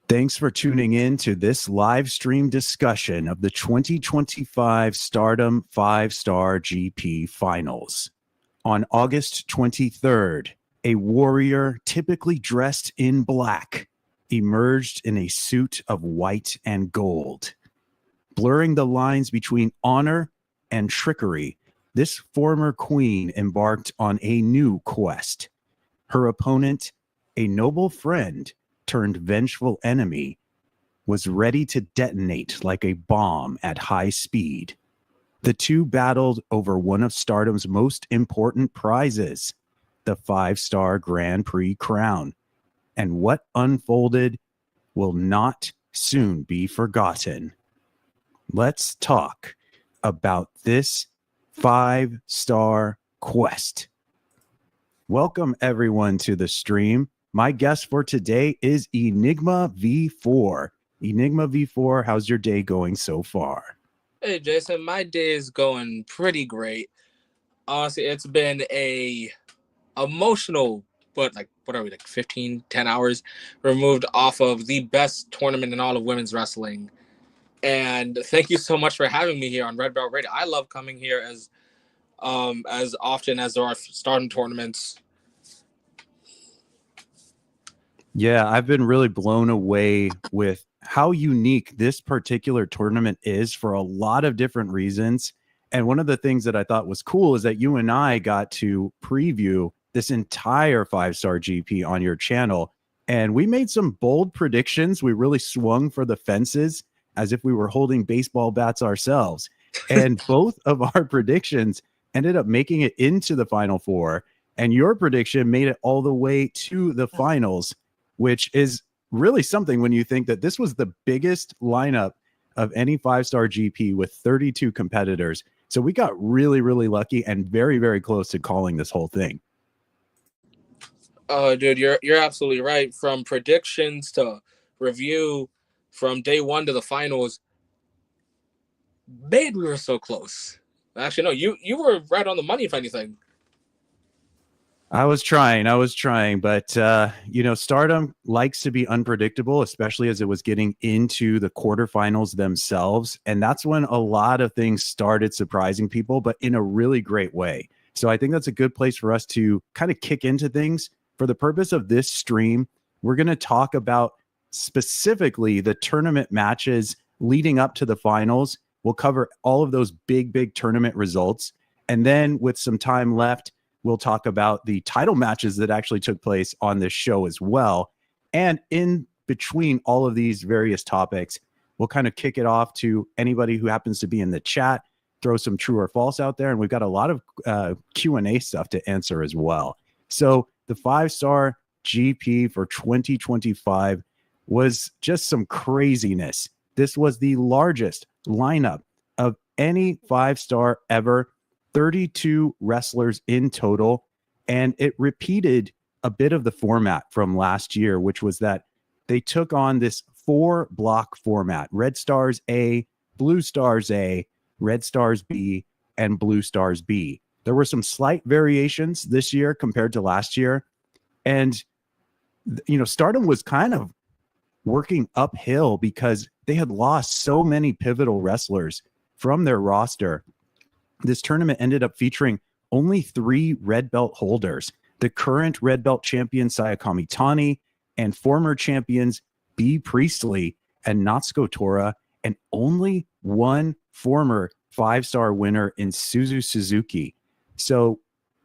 Thanks for tuning in to this live stream discussion of the 2025 Stardom 5-Star GP Finals. On August 23rd, a warrior typically dressed in black emerged in a suit of white and gold. Blurring the lines between honor and trickery, this former queen embarked on a new quest. Her opponent, a noble friend turned vengeful enemy, was ready to detonate like a bomb at high speed. The two battled over one of Stardom's most important prizes, the 5-Star Grand Prix crown. And what unfolded will not soon be forgotten. Let's talk about this 5-star quest. Welcome everyone to the stream. My guest for today is Enigma V4. Enigma V4, how's your day going so far? Hey, Jason, my day is going pretty great. Honestly, it's been a emotional, but what are we, 15, 10 hours removed off of the best tournament in all of women's wrestling. And thank you so much for having me here on Red Belt Radio. I love coming here as often as there are Stardom tournaments. Yeah, I've been really blown away with how unique this particular tournament is for a lot of different reasons. And one of the things that I thought was cool is that you and I got to preview this entire 5-star GP on your channel. And we made some bold predictions. We really swung for the fences as if we were holding baseball bats ourselves. And both of our predictions ended up making it into the Final Four. And your prediction made it all the way to the finals, which is really something when you think that this was the biggest lineup of any 5-star GP with 32 competitors. So we got really, really lucky and very, very close to calling this whole thing. Oh, dude, you're absolutely right. From predictions to review, from day one to the finals, man, we were so close. Actually, no, you were right on the money, if anything. I was trying, but Stardom likes to be unpredictable, especially as it was getting into the quarterfinals themselves. And that's when a lot of things started surprising people, but in a really great way. So I think that's a good place for us to kind of kick into things. For the purpose of this stream, we're going to talk about specifically the tournament matches leading up to the finals. We'll cover all of those big tournament results. And then with some time left, we'll talk about the title matches that actually took place on this show as well. And in between all of these various topics, we'll kind of kick it off to anybody who happens to be in the chat, throw some true or false out there. And we've got a lot of Q&A stuff to answer as well. So the 5-star GP for 2025 was just some craziness. This was the largest lineup of any 5-star ever. 32 wrestlers in total, and it repeated a bit of the format from last year, which was that they took on this 4-block format: Red Stars A, Blue Stars A, Red Stars B, and Blue Stars B. There were some slight variations this year compared to last year, and Stardom was kind of working uphill because they had lost so many pivotal wrestlers from their roster. This tournament ended up featuring only 3 red belt holders: the current red belt champion Saya Kamitani and former champions B. Priestley and Natsuko Tora, and only one former 5-star winner in Suzu Suzuki. So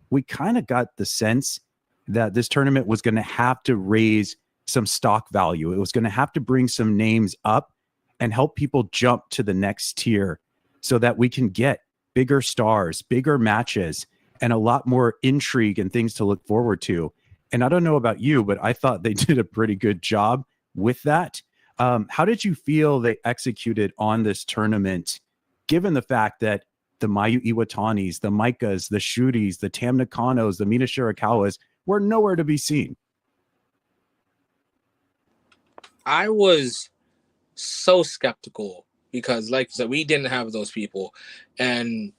we kind of got the sense that this tournament was going to have to raise some stock value. It was going to have to bring some names up and help people jump to the next tier so that we can get bigger stars, bigger matches, and a lot more intrigue and things to look forward to. And I don't know about you, but I thought they did a pretty good job with that. How did you feel they executed on this tournament, given the fact that the Mayu Iwatanis, the Maikas, the Shuris, the Tam Nakanos, the Mina Shirakawas were nowhere to be seen? I was so skeptical because, like you said, we didn't have those people. And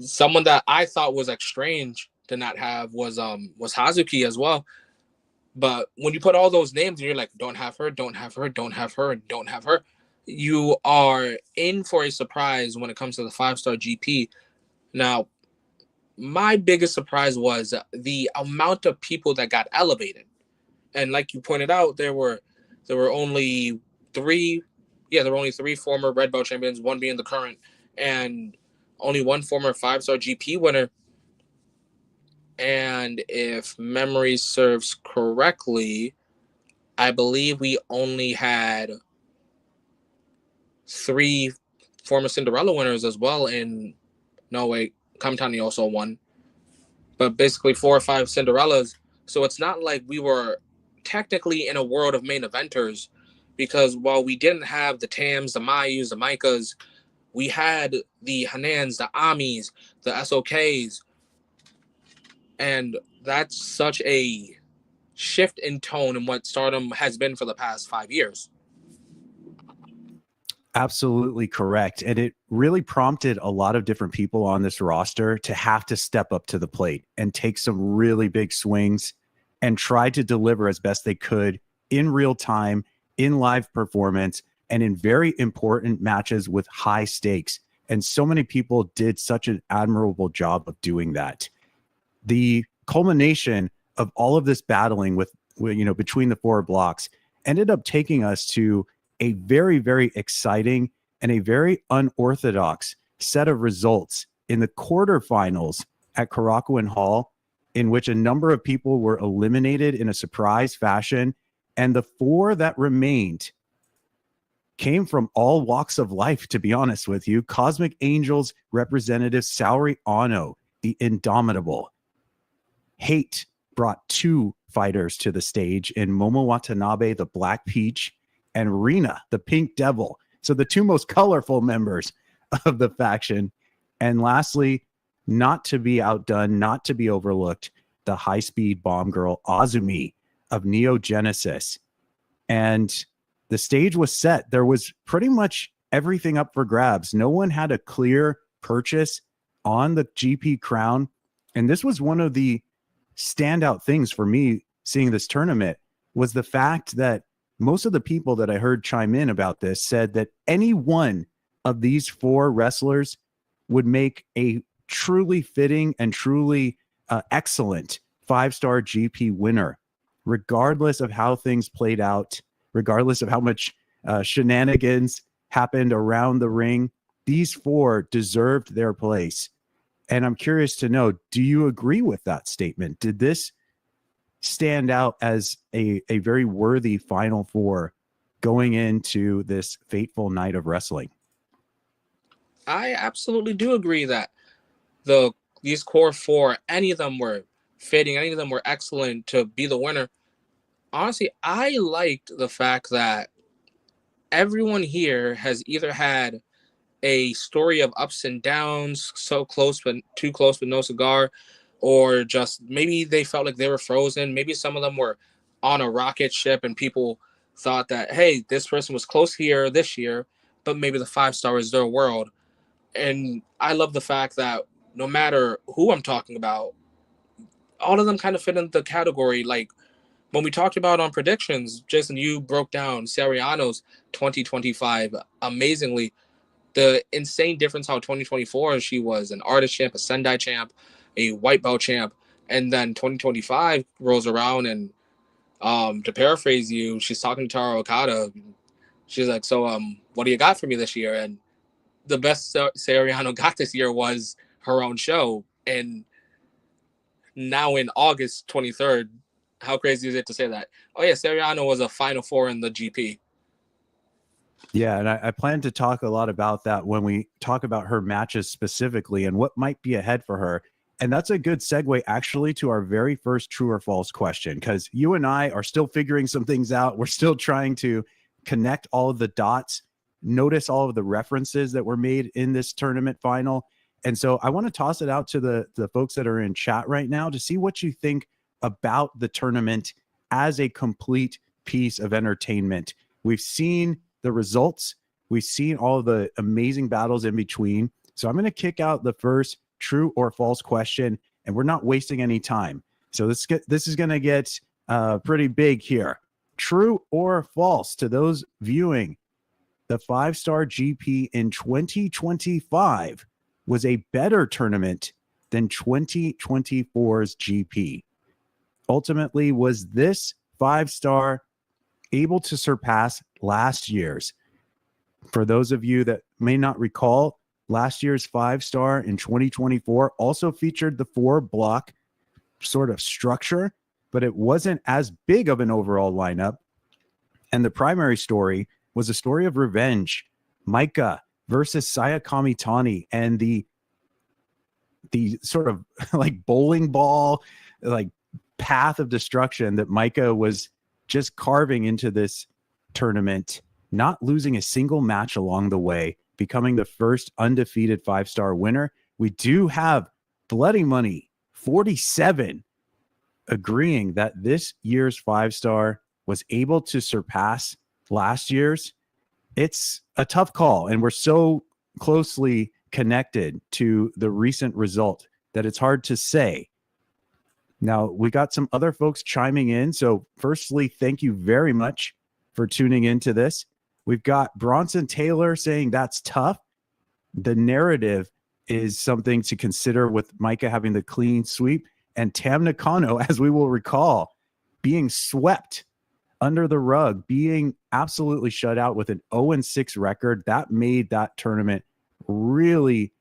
someone that I thought was strange to not have was Hazuki as well. But when you put all those names and you're like, don't have her, don't have her, don't have her, and don't have her, you are in for a surprise when it comes to the 5-star GP. Now, my biggest surprise was the amount of people that got elevated. And like you pointed out, there were only three, there were only three former red belt champions, one being the current, and only one former 5-star GP winner. And if memory serves correctly, I believe we only had three former Cinderella winners as well. And no, wait, Kamitani also won. But basically 4 or 5 Cinderellas. So it's not like we were technically in a world of main eventers, because while we didn't have the Tams, the Mayus, the Micahs, we had the Hanans, the Amis, the SOKs. And that's such a shift in tone in what Stardom has been for the past 5 years. Absolutely correct. And it really prompted a lot of different people on this roster to have to step up to the plate and take some really big swings and try to deliver as best they could in real time, in live performance, and in very important matches with high stakes. And so many people did such an admirable job of doing that. The culmination of all of this battling with between the 4 blocks ended up taking us to a very, very exciting and a very unorthodox set of results in the quarterfinals at Korakuen Hall, in which a number of people were eliminated in a surprise fashion. And the 4 that remained came from all walks of life, to be honest with you. Cosmic Angels representative Saori Ano, the Indomitable. Hate brought 2 fighters to the stage in Momo Watanabe, the Black Peach, and Rina, the Pink Devil. So the 2 most colorful members of the faction. And lastly, not to be outdone, not to be overlooked, the high-speed bomb girl Azumi of Neo Genesis. And the stage was set. There was pretty much everything up for grabs. No one had a clear purchase on the GP crown. And this was one of the standout things for me seeing this tournament, was the fact that most of the people that I heard chime in about this said that any one of these 4 wrestlers would make a truly fitting and truly excellent 5-star GP winner, regardless of how things played out, regardless of how much shenanigans happened around the ring. These 4 deserved their place. And I'm curious to know, do you agree with that statement? Did this stand out as a very worthy Final 4 going into this fateful night of wrestling? I absolutely do agree that these core 4, any of them were fitting, any of them were excellent to be the winner. Honestly, I liked the fact that everyone here has either had a story of ups and downs, so close but too close but no cigar, or just maybe they felt like they were frozen. Maybe some of them were on a rocket ship and people thought that, hey, this person was close here this year, but maybe the 5-star is their world. And I love the fact that no matter who I'm talking about, all of them kind of fit in the category. Like when we talked about on predictions, Jason, you broke down Sariano's 2025 amazingly. The insane difference how 2024 she was an artist champ, a Sendai champ, a white belt champ, and then 2025 rolls around and to paraphrase you, she's talking to Taro Okada. She's like, so what do you got for me this year? And the best Sariano got this year was her own show. And now in August 23rd, how crazy is it to say that? Oh yeah, Sariano was a Final 4 in the GP. Yeah, and I plan to talk a lot about that when we talk about her matches specifically and what might be ahead for her. And that's a good segue actually to our very first true or false question, because you and I are still figuring some things out. We're still trying to connect all of the dots, notice all of the references that were made in this tournament final. And so I want to toss it out to the folks that are in chat right now to see what you think about the tournament as a complete piece of entertainment. We've seen the results. We've seen all of the amazing battles in between. So I'm going to kick out the first true or false question, and we're not wasting any time. So this is going to get pretty big here. True or false to those viewing, the 5-star GP in 2025 was a better tournament than 2024's GP. Ultimately, was this 5-star able to surpass last year's? For those of you that may not recall, last year's 5-star in 2024 also featured the 4-block sort of structure, but it wasn't as big of an overall lineup. And the primary story was a story of revenge. Micah versus Saya Kamitani, and the sort of like bowling ball, like path of destruction that Micah was just carving into this tournament, not losing a single match along the way, becoming the first undefeated 5-star winner. We do have Bloody Money 47 agreeing that this year's 5-star was able to surpass last year's. It's a tough call, and we're so closely connected to the recent result that it's hard to say. Now, we got some other folks chiming in. So firstly, thank you very much for tuning into this. We've got Bronson Taylor saying that's tough. The narrative is something to consider with Micah having the clean sweep, and Tam Nakano, as we will recall, being swept under the rug, being absolutely shut out with an 0-6 record. That made that tournament really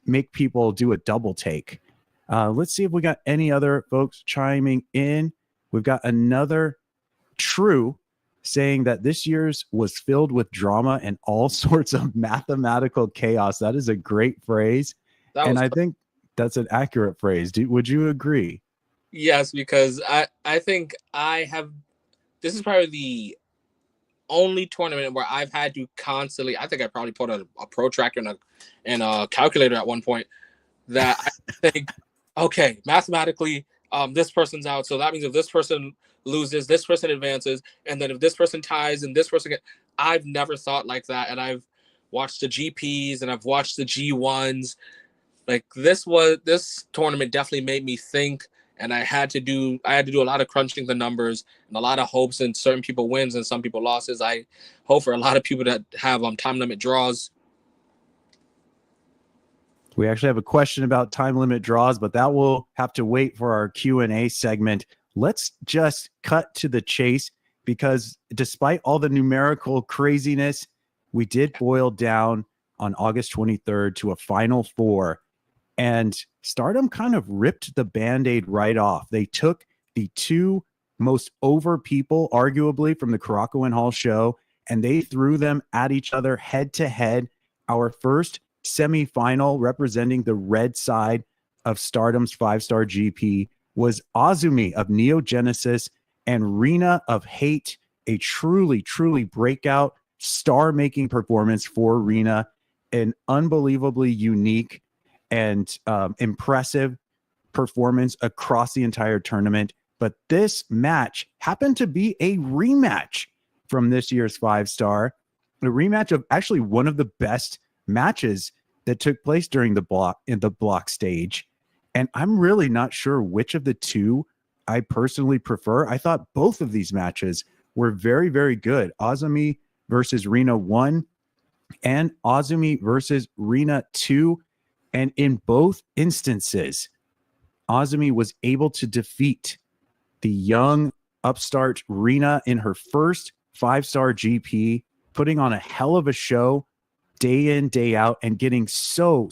make people do a double take. Let's see if we got any other folks chiming in. We've got another True saying that this year's was filled with drama and all sorts of mathematical chaos. That is a great phrase. And I think that's an accurate phrase. Would you agree? Yes, because I think this is probably the only tournament where I've had to constantly, I think I probably put a protractor and a calculator at one point, that I think, okay, mathematically, this person's out. So that means if this person loses, this person advances. And then if this person ties and this person I've never thought like that. And I've watched the GPs and I've watched the G1s. Like this tournament definitely made me think, and I had to do a lot of crunching the numbers and a lot of hopes, and certain people wins and some people losses. I hope for a lot of people that have time limit draws. We actually have a question about time limit draws, but that will have to wait for our Q&A segment. Let's just cut to the chase, because despite all the numerical craziness, we did boil down on August 23rd to a final 4. And Stardom kind of ripped the Band-Aid right off. They took the 2 most over people, arguably, from the Korakuen Hall show, and they threw them at each other head to head. Our first semifinal representing the red side of Stardom's 5-star GP was Azumi of Neo Genesis and Rina of Hate, a truly, truly breakout star-making performance for Rina, an unbelievably unique and impressive performance across the entire tournament. But this match happened to be a rematch from this year's 5-star, a rematch of actually one of the best matches that took place during the block stage. And I'm really not sure which of the 2 I personally prefer. I thought both of these matches were very, very good. Azumi versus Rina 1 and Azumi versus Rina 2. And in both instances, Azumi was able to defeat the young upstart Rina in her first 5-star GP, putting on a hell of a show day in, day out, and getting so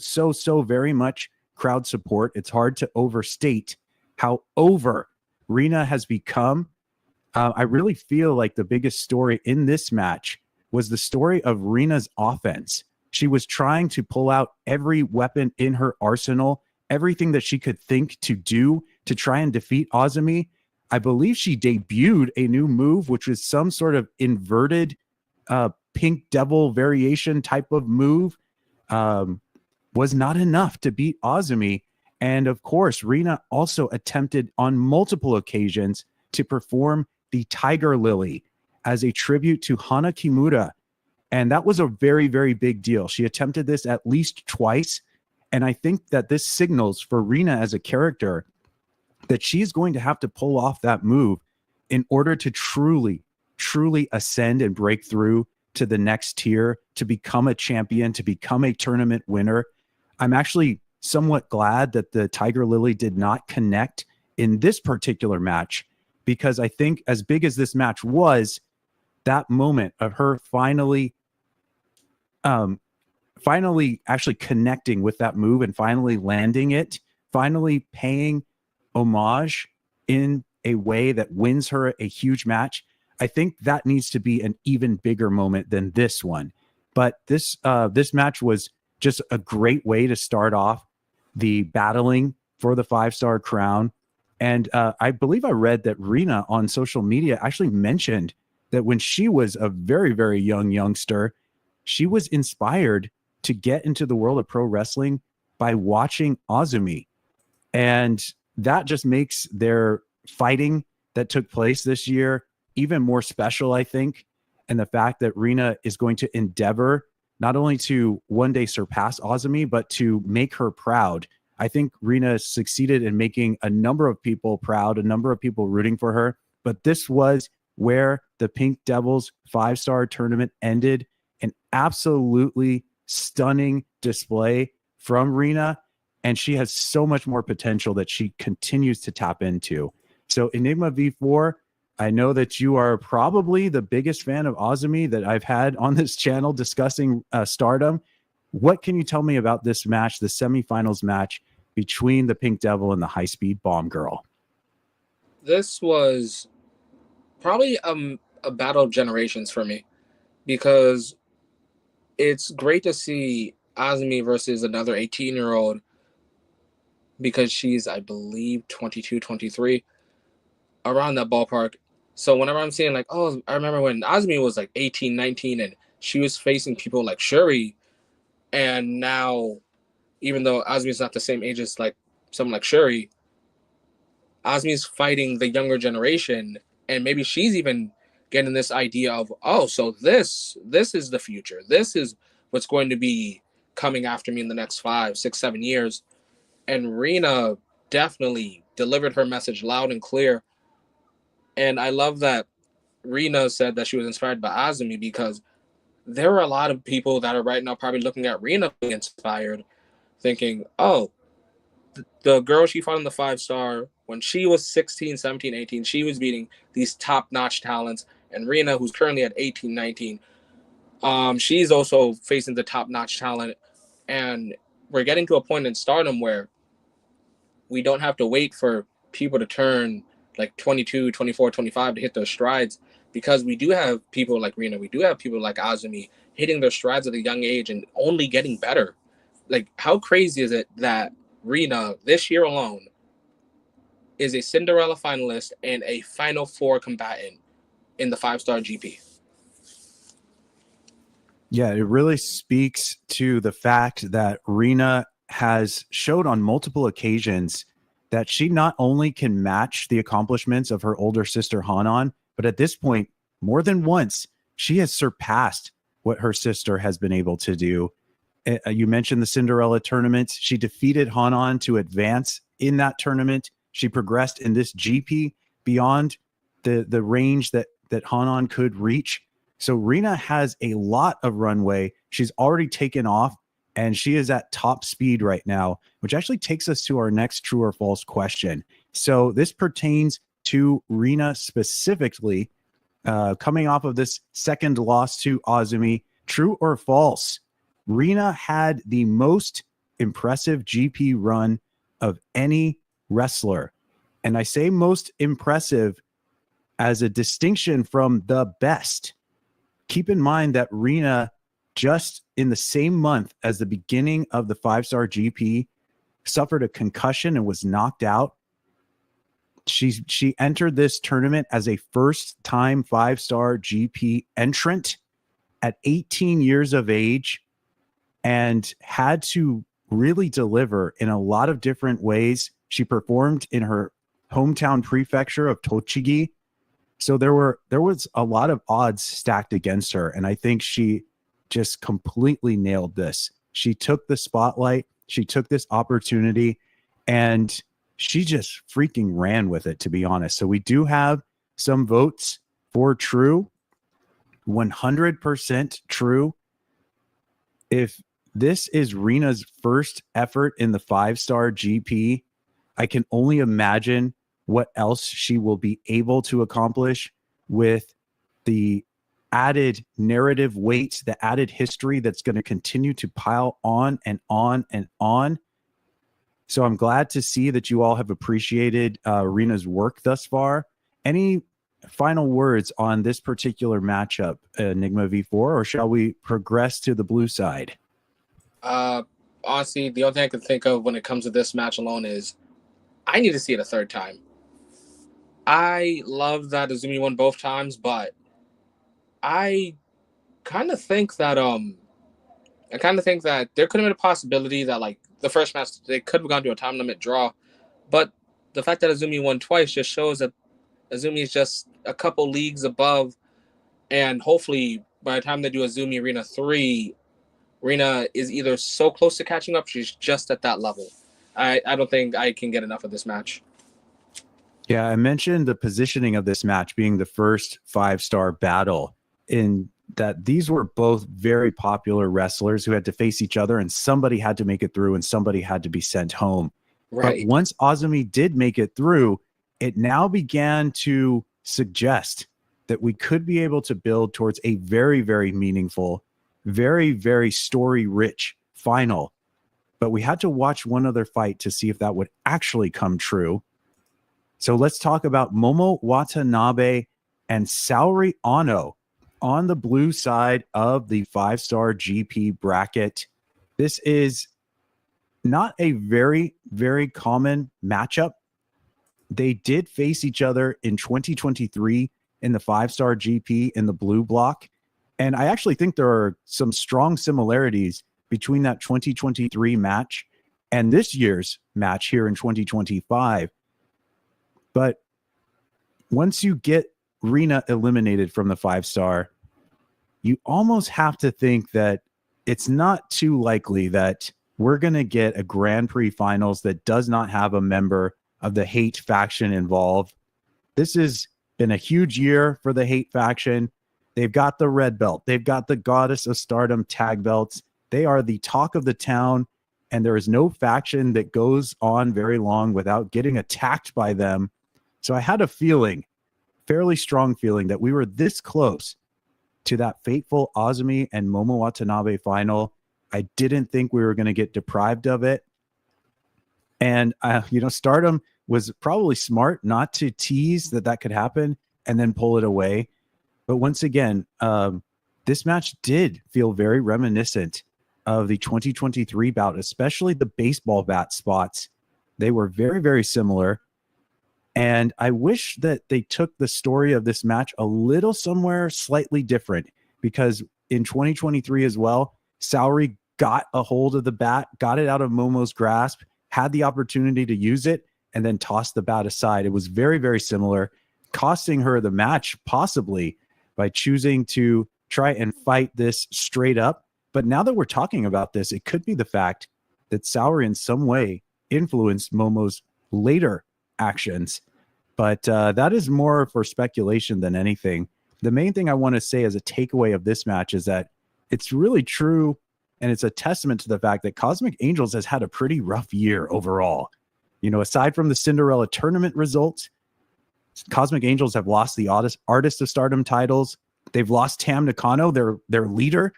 very much crowd support. It's hard to overstate how over Rina has become. I really feel like the biggest story in this match was the story of Rina's offense. She was trying to pull out every weapon in her arsenal, everything that she could think to do to try and defeat Azumi. I believe she debuted a new move, which was some sort of inverted pink devil variation type of move. Was not enough to beat Azumi. And of course, Rina also attempted on multiple occasions to perform the Tiger Lily as a tribute to Hana Kimura. And that was a very, very big deal. She attempted this at least twice. And I think that this signals for Rina as a character that she's going to have to pull off that move in order to truly ascend and break through to the next tier, to become a champion, to become a tournament winner, I'm actually somewhat glad that the Tiger Lily did not connect in this particular match, because I think as big as this match was, that moment of her finally actually connecting with that move and finally landing it, finally paying homage in a way that wins her a huge match. I think that needs to be an even bigger moment than this one. But this match was just a great way to start off the battling for the 5-star crown. And I believe I read that Rena on social media actually mentioned that when she was a very, very youngster, she was inspired to get into the world of pro wrestling by watching Azumi. And that just makes their fighting that took place this year even more special, I think. And the fact that Rena is going to endeavor not only to one day surpass Azumi, but to make her proud. I think Rena succeeded in making a number of people proud, a number of people rooting for her. But this was where the Pink Devils 5-star tournament ended. An absolutely stunning display from Rena, and she has so much more potential that she continues to tap into. So Enigma V4, I know that you are probably the biggest fan of Azumi that I've had on this channel discussing Stardom. What can you tell me about this match, the semifinals match between the Pink Devil and the High Speed Bomb Girl? This was probably a battle of generations for me, because it's great to see Azumi versus another 18-year-old, because she's, I believe, 22, 23, around that ballpark. So whenever I'm seeing like, oh, I remember when Azumi was like 18, 19, and she was facing people like Shuri, and now, even though Azumi's not the same age as like someone like Shuri, Azumi's fighting the younger generation, and maybe she's even getting this idea of, oh, so this is the future. This is what's going to be coming after me in the next 5, 6, 7 years. And Rena definitely delivered her message loud and clear. And I love that Rena said that she was inspired by Azumi, because there are a lot of people that are right now probably looking at Rena being inspired, thinking, oh, the girl she fought in the 5-star, when she was 16, 17, 18, she was beating these top-notch talents. And Rena, who's currently at 18, 19, she's also facing the top-notch talent. And we're getting to a point in Stardom where we don't have to wait for people to turn like 22, 24, 25 to hit their strides, because we do have people like Rena, we do have people like Azumi hitting their strides at a young age and only getting better. Like, how crazy is it that Rena, this year alone, is a Cinderella finalist and a Final Four combatant in the 5-star GP? Yeah, it really speaks to the fact that Rena has showed on multiple occasions that she not only can match the accomplishments of her older sister Hanan, but at this point, more than once, she has surpassed what her sister has been able to do. You mentioned the Cinderella tournament. She defeated Hanan to advance in that tournament. She progressed in this GP beyond the range that Hanan could reach. So Rena has a lot of runway. She's already taken off, and she is at top speed right now, which actually takes us to our next true or false question. So this pertains to Rena specifically, coming off of this second loss to Azumi. True or false? Rena had the most impressive GP run of any wrestler. And I say most impressive as a distinction from the best. Keep in mind that Rena, just in the same month as the beginning of the 5-star GP, suffered a concussion and was knocked out. She entered this tournament as a first-time 5-star GP entrant at 18 years of age, and had to really deliver in a lot of different ways. She performed in her hometown prefecture of Tochigi. So there was a lot of odds stacked against her, and I think she just completely nailed this. She took the spotlight, she took this opportunity, and she just freaking ran with it, to be honest. So we do have some votes for true, 100% true. If this is Rina's first effort in the 5-star GP, I can only imagine what else she will be able to accomplish with the added narrative weight, the added history that's going to continue to pile on and on and on. So I'm glad to see that you all have appreciated Rina's work thus far. Any final words on this particular matchup, Enigma V4, or shall we progress to the blue side? Honestly, the only thing I can think of when it comes to this match alone is I need to see it a third time. I love that Azumi won both times, but I kind of think that there could have been a possibility that like the first match they could have gone to a time limit draw, but the fact that Azumi won twice just shows that Azumi is just a couple leagues above, and hopefully by the time they do Azumi Arena 3, Rina is either so close to catching up, she's just at that level. I don't think I can get enough of this match. Yeah, I mentioned the positioning of this match being the first 5-star battle, in that these were both very popular wrestlers who had to face each other, and somebody had to make it through and somebody had to be sent home. Right. But once Azumi did make it through, it now began to suggest that we could be able to build towards a very, very meaningful, very, very story-rich final. But we had to watch one other fight to see if that would actually come true. So let's talk about Momo Watanabe and Saori Ano on the blue side of the 5-star GP bracket. This is not a very, very common matchup. They did face each other in 2023 in the 5-star GP in the blue block. And I actually think there are some strong similarities between that 2023 match and this year's match here in 2025. But once you get Rina eliminated from the 5-star, you almost have to think that it's not too likely that we're going to get a Grand Prix finals that does not have a member of the Hate faction involved. This has been a huge year for the Hate faction. They've got the red belt. They've got the Goddess of Stardom tag belts. They are the talk of the town, and there is no faction that goes on very long without getting attacked by them. So I had a feeling, fairly strong feeling, that we were this close to that fateful Azumi and Momo Watanabe final. I didn't think we were going to get deprived of it. And, Stardom was probably smart not to tease that could happen and then pull it away. But once again, this match did feel very reminiscent of the 2023 bout, especially the baseball bat spots. They were very, very similar. And I wish that they took the story of this match a little somewhere slightly different, because in 2023 as well, Saori got a hold of the bat, got it out of Momo's grasp, had the opportunity to use it, and then tossed the bat aside. It was very, very similar, costing her the match possibly by choosing to try and fight this straight up. But now that we're talking about this, it could be the fact that Saori in some way influenced Momo's later actions. But that is more for speculation than anything. The main thing I want to say as a takeaway of this match is that it's really true, and it's a testament to the fact that Cosmic Angels has had a pretty rough year overall. Aside from the Cinderella tournament results, Cosmic Angels have lost the Artist of Stardom titles. They've lost Tam Nakano, their leader,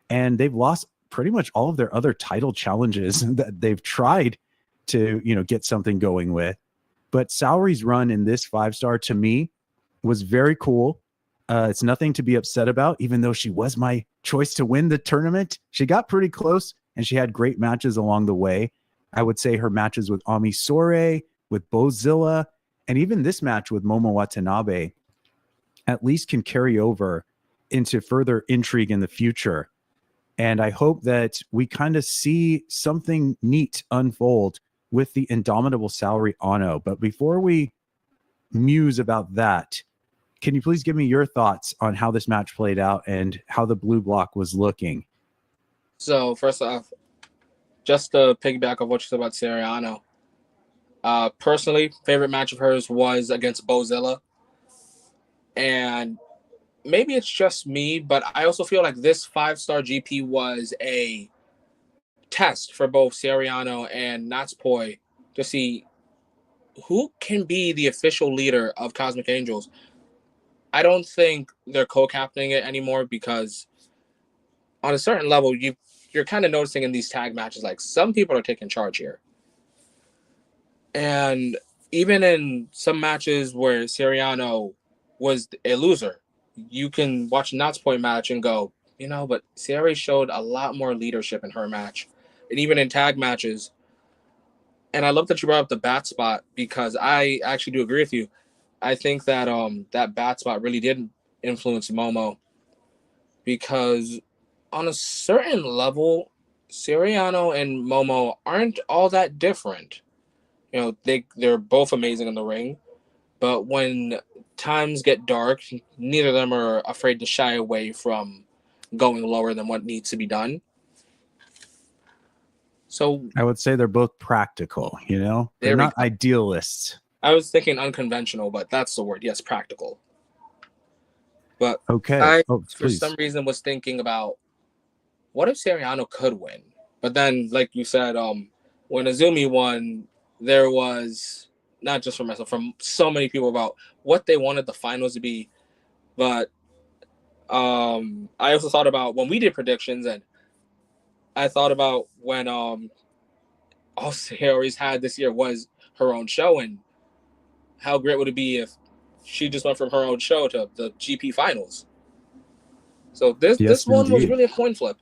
and they've lost pretty much all of their other title challenges that they've tried to, get something going with. But Saori's run in this 5-star, to me, was very cool. It's nothing to be upset about, even though she was my choice to win the tournament. She got pretty close, and she had great matches along the way. I would say her matches with Ami Sourei, with Bozilla, and even this match with Momo Watanabe at least can carry over into further intrigue in the future. And I hope that we kind of see something neat unfold with the indomitable Saori Ano. But before we muse about that, can you please give me your thoughts on how this match played out and how the blue block was looking? So first off, just to piggyback of what you said about Saori Ano, personally, favorite match of hers was against Bozilla. And maybe it's just me, but I also feel like this 5-star GP was a test for both Seriano and Natsupoi to see who can be the official leader of Cosmic Angels. I don't think they're co-captaining it anymore because on a certain level, you're kind of noticing in these tag matches, like some people are taking charge here. And even in some matches where Seriano was a loser, you can watch a Natsupoi match and go, but Saori showed a lot more leadership in her match. And even in tag matches. And I love that you brought up the bat spot because I actually do agree with you. I think that that bat spot really did influence Momo because on a certain level, Seriano and Momo aren't all that different. They're both amazing in the ring, but when times get dark, neither of them are afraid to shy away from going lower than what needs to be done. So I would say they're both practical, they're not idealists. I was thinking unconventional, but that's the word. Yes, practical. But okay. For some reason, was thinking about what if Seriano could win? But then, like you said, when Azumi won, there was not just from myself, from so many people about what they wanted the finals to be. But I also thought about when we did predictions, and I thought about when all Saori's had this year was her own show, and how great would it be if she just went from her own show to the GP finals? So this one was really a coin flip.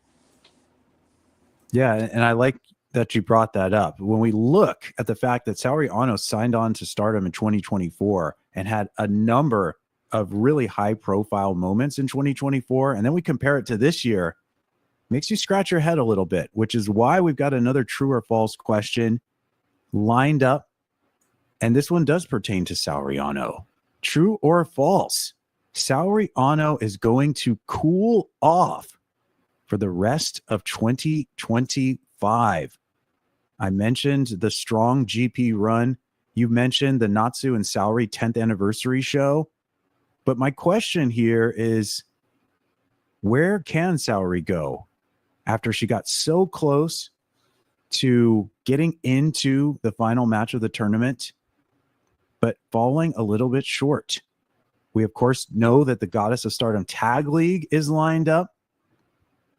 Yeah, and I like that you brought that up. When we look at the fact that Saori Ano signed on to Stardom in 2024 and had a number of really high-profile moments in 2024, and then we compare it to this year, makes you scratch your head a little bit, which is why we've got another true or false question lined up. And this one does pertain to Saori Ano. True or false? Saori Ano is going to cool off for the rest of 2025. I mentioned the strong GP run. You mentioned the Natsu and Saori 10th anniversary show. But my question here is, where can Saori go after she got so close to getting into the final match of the tournament, but falling a little bit short? We, of course, know that the Goddess of Stardom Tag League is lined up.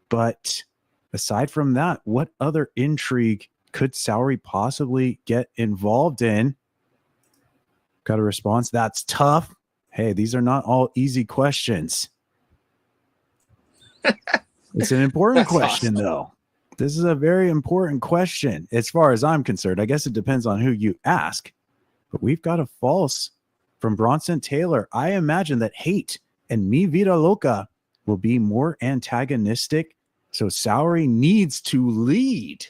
But aside from that, what other intrigue could Saori possibly get involved in? Got a response? That's tough. Hey, these are not all easy questions. It's an important question, awesome, though. This is a very important question as far as I'm concerned. I guess it depends on who you ask. But we've got a false from Bronson Taylor. I imagine that Hate and Mi Vida Loca will be more antagonistic. So Saori needs to lead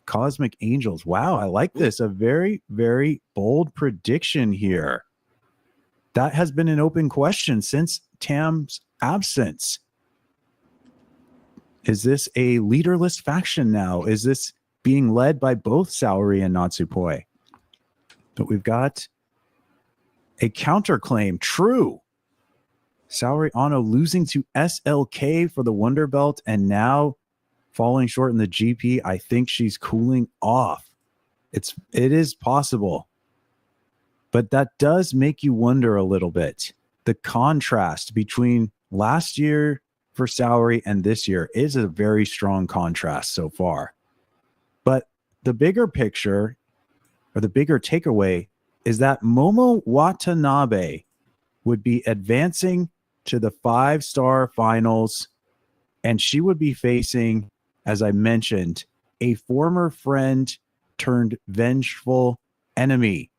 Cosmic Angels. Wow, I like this. A very, very bold prediction here. That has been an open question since Tam's absence. Is this a leaderless faction now? Is this being led by both Saori and Natsupoi? But we've got a counterclaim. True. Saori Ano losing to SLK for the Wonder Belt and now falling short in the GP. I think she's cooling off. It is possible. But that does make you wonder a little bit. The contrast between last year for Saori and this year is a very strong contrast so far. But the bigger picture, or the bigger takeaway, is that Momo Watanabe would be advancing to the 5-star finals, and she would be facing, as I mentioned, a former friend turned vengeful enemy.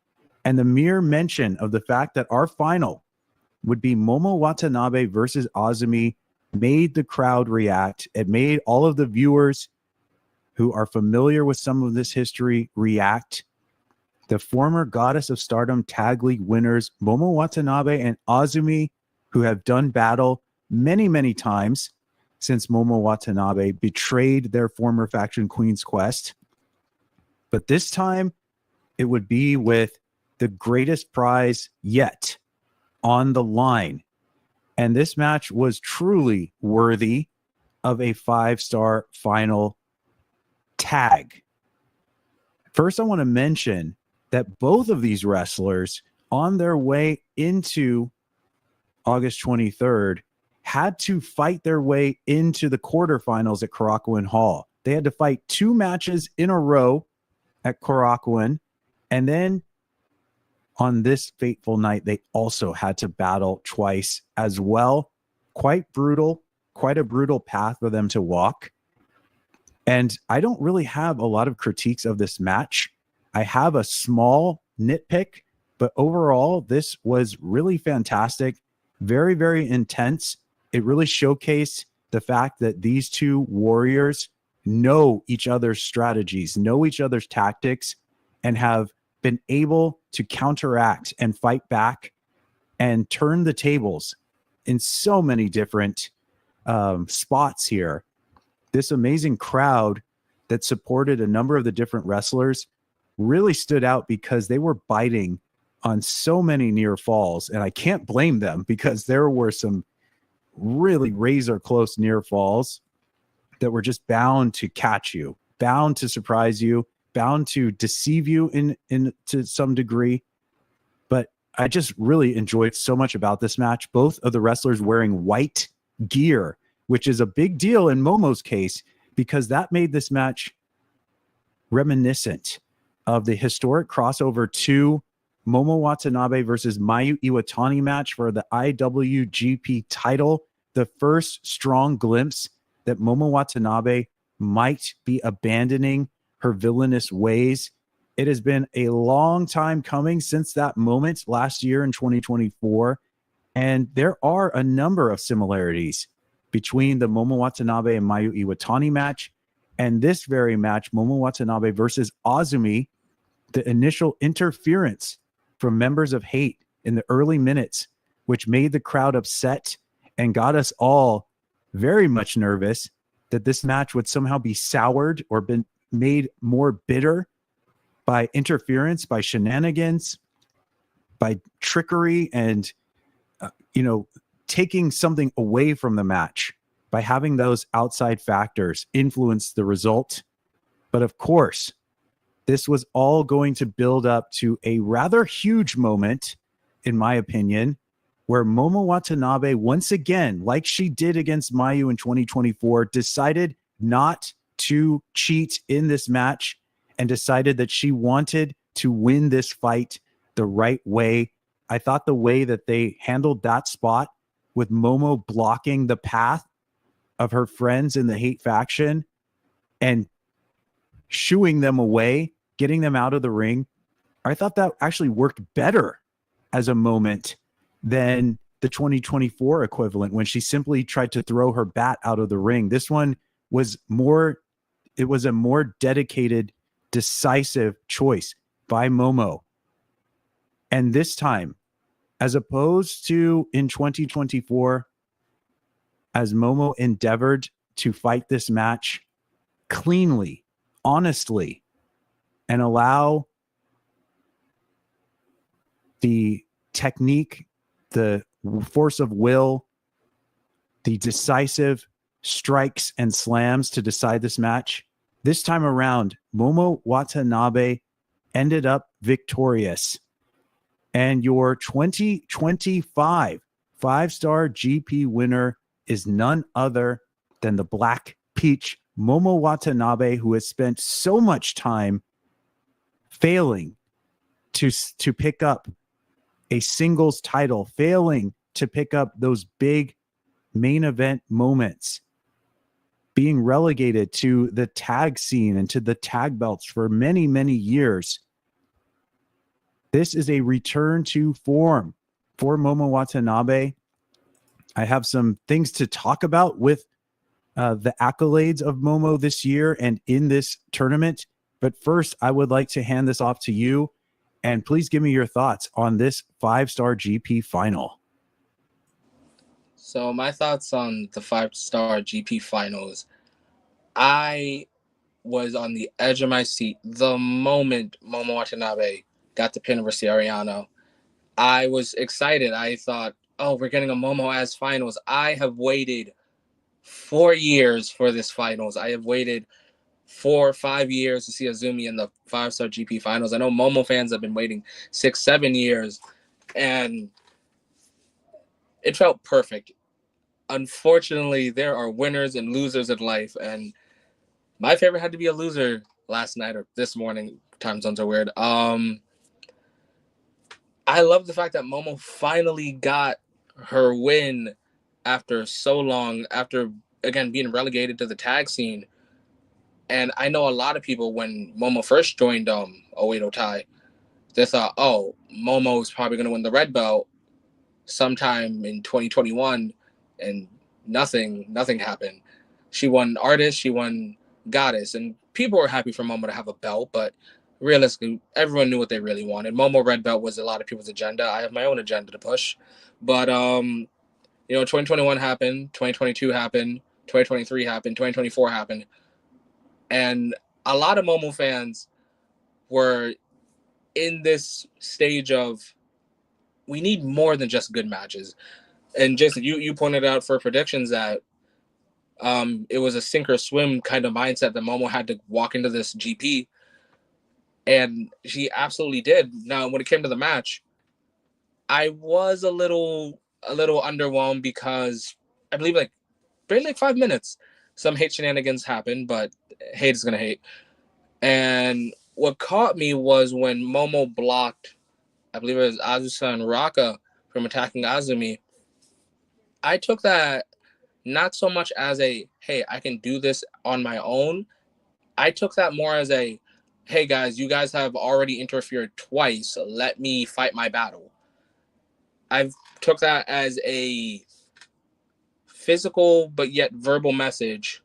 And the mere mention of the fact that our final would be Momo Watanabe versus Azumi made the crowd react. It made all of the viewers who are familiar with some of this history react. The former Goddess of Stardom Tag League winners, Momo Watanabe and Azumi, who have done battle many, many times since Momo Watanabe betrayed their former faction Queen's Quest. But this time, it would be with the greatest prize yet on the line. And this match was truly worthy of a 5-star final tag. First, I want to mention that both of these wrestlers on their way into August 23rd had to fight their way into the quarterfinals at Korakuen Hall. They had to fight 2 matches in a row at Korakuen, and then on this fateful night, they also had to battle twice as well. Quite brutal, quite a brutal path for them to walk. And I don't really have a lot of critiques of this match. I have a small nitpick, but overall, this was really fantastic. Very, very intense. It really showcased the fact that these two warriors know each other's strategies, know each other's tactics, and have been able to counteract and fight back and turn the tables in so many different spots here. This amazing crowd that supported a number of the different wrestlers really stood out because they were biting on so many near falls. And I can't blame them because there were some really razor close near falls that were just bound to catch you, bound to surprise you, bound to deceive you in to some degree. But I just really enjoyed so much about this match. Both of the wrestlers wearing white gear, which is a big deal in Momo's case, because that made this match reminiscent of the historic crossover to Momo Watanabe versus Mayu Iwatani match for the IWGP title. The first strong glimpse that Momo Watanabe might be abandoning her villainous ways. It has been a long time coming since that moment last year in 2024. And there are a number of similarities between the Momo Watanabe and Mayu Iwatani match and this very match, Momo Watanabe versus Azumi. The initial interference from members of Hate in the early minutes, which made the crowd upset and got us all very much nervous that this match would somehow be soured or been made more bitter by interference, by shenanigans, by trickery, and taking something away from the match by having those outside factors influence the result. But of course, this was all going to build up to a rather huge moment, in my opinion, where Momo Watanabe, once again, like she did against Mayu in 2024, decided not to cheat in this match and decided that she wanted to win this fight the right way. I thought the way that they handled that spot with Momo blocking the path of her friends in the Hate faction and shooing them away, getting them out of the ring, I thought that actually worked better as a moment than the 2024 equivalent when she simply tried to throw her bat out of the ring. This one was more, it was a more dedicated, decisive choice by Momo. And this time, as opposed to in 2024, as Momo endeavored to fight this match cleanly, honestly, and allow the technique, the force of will, the decisive strikes and slams to decide this match. This time around, Momo Watanabe ended up victorious. And your 2025 5-star GP winner is none other than the Black Peach, Momo Watanabe, who has spent so much time failing to pick up a singles title, failing to pick up those big main event moments, being relegated to the tag scene and to the tag belts for many, many years. This is a return to form for Momo Watanabe. I have some things to talk about with the accolades of Momo this year and in this tournament. But first, I would like to hand this off to you. And please give me your thoughts on this 5-star GP final. So my thoughts on the 5-star GP finals. I was on the edge of my seat the moment Momo Watanabe got the pin over Sariano. I was excited. I thought, oh, we're getting a Momo as finals. I have waited 4 years for this finals. I have waited 4 or 5 years to see Azumi in the 5-star GP finals. I know Momo fans have been waiting 6, 7 years, and it felt perfect. Unfortunately, there are winners and losers in life, and my favorite had to be a loser last night or this morning. Time zones are weird. I love the fact that Momo finally got her win after so long, after again being relegated to the tag scene. And I know a lot of people, when Momo first joined Oedo Tai, they thought, oh, Momo's probably gonna win the red belt sometime in 2021, and nothing happened. She won Artist, she won Goddess, and people were happy for Momo to have a belt, but realistically, everyone knew what they really wanted. Momo red belt was a lot of people's agenda. I have my own agenda to push, but 2021 happened, 2022 happened, 2023 happened, 2024 happened, and a lot of Momo fans were in this stage of, we need more than just good matches. And Jason, you pointed out for predictions that it was a sink or swim kind of mindset that Momo had to walk into this GP, and she absolutely did. Now, when it came to the match, I was a little underwhelmed because I believe barely 5 minutes, some hate shenanigans happened, but hate is gonna hate. And what caught me was when Momo blocked, I believe it was Azusa and Raka from attacking Azumi. I took that not so much as a, hey, I can do this on my own. I took that more as a, hey guys, you guys have already interfered twice. So let me fight my battle. I took that as a physical but yet verbal message.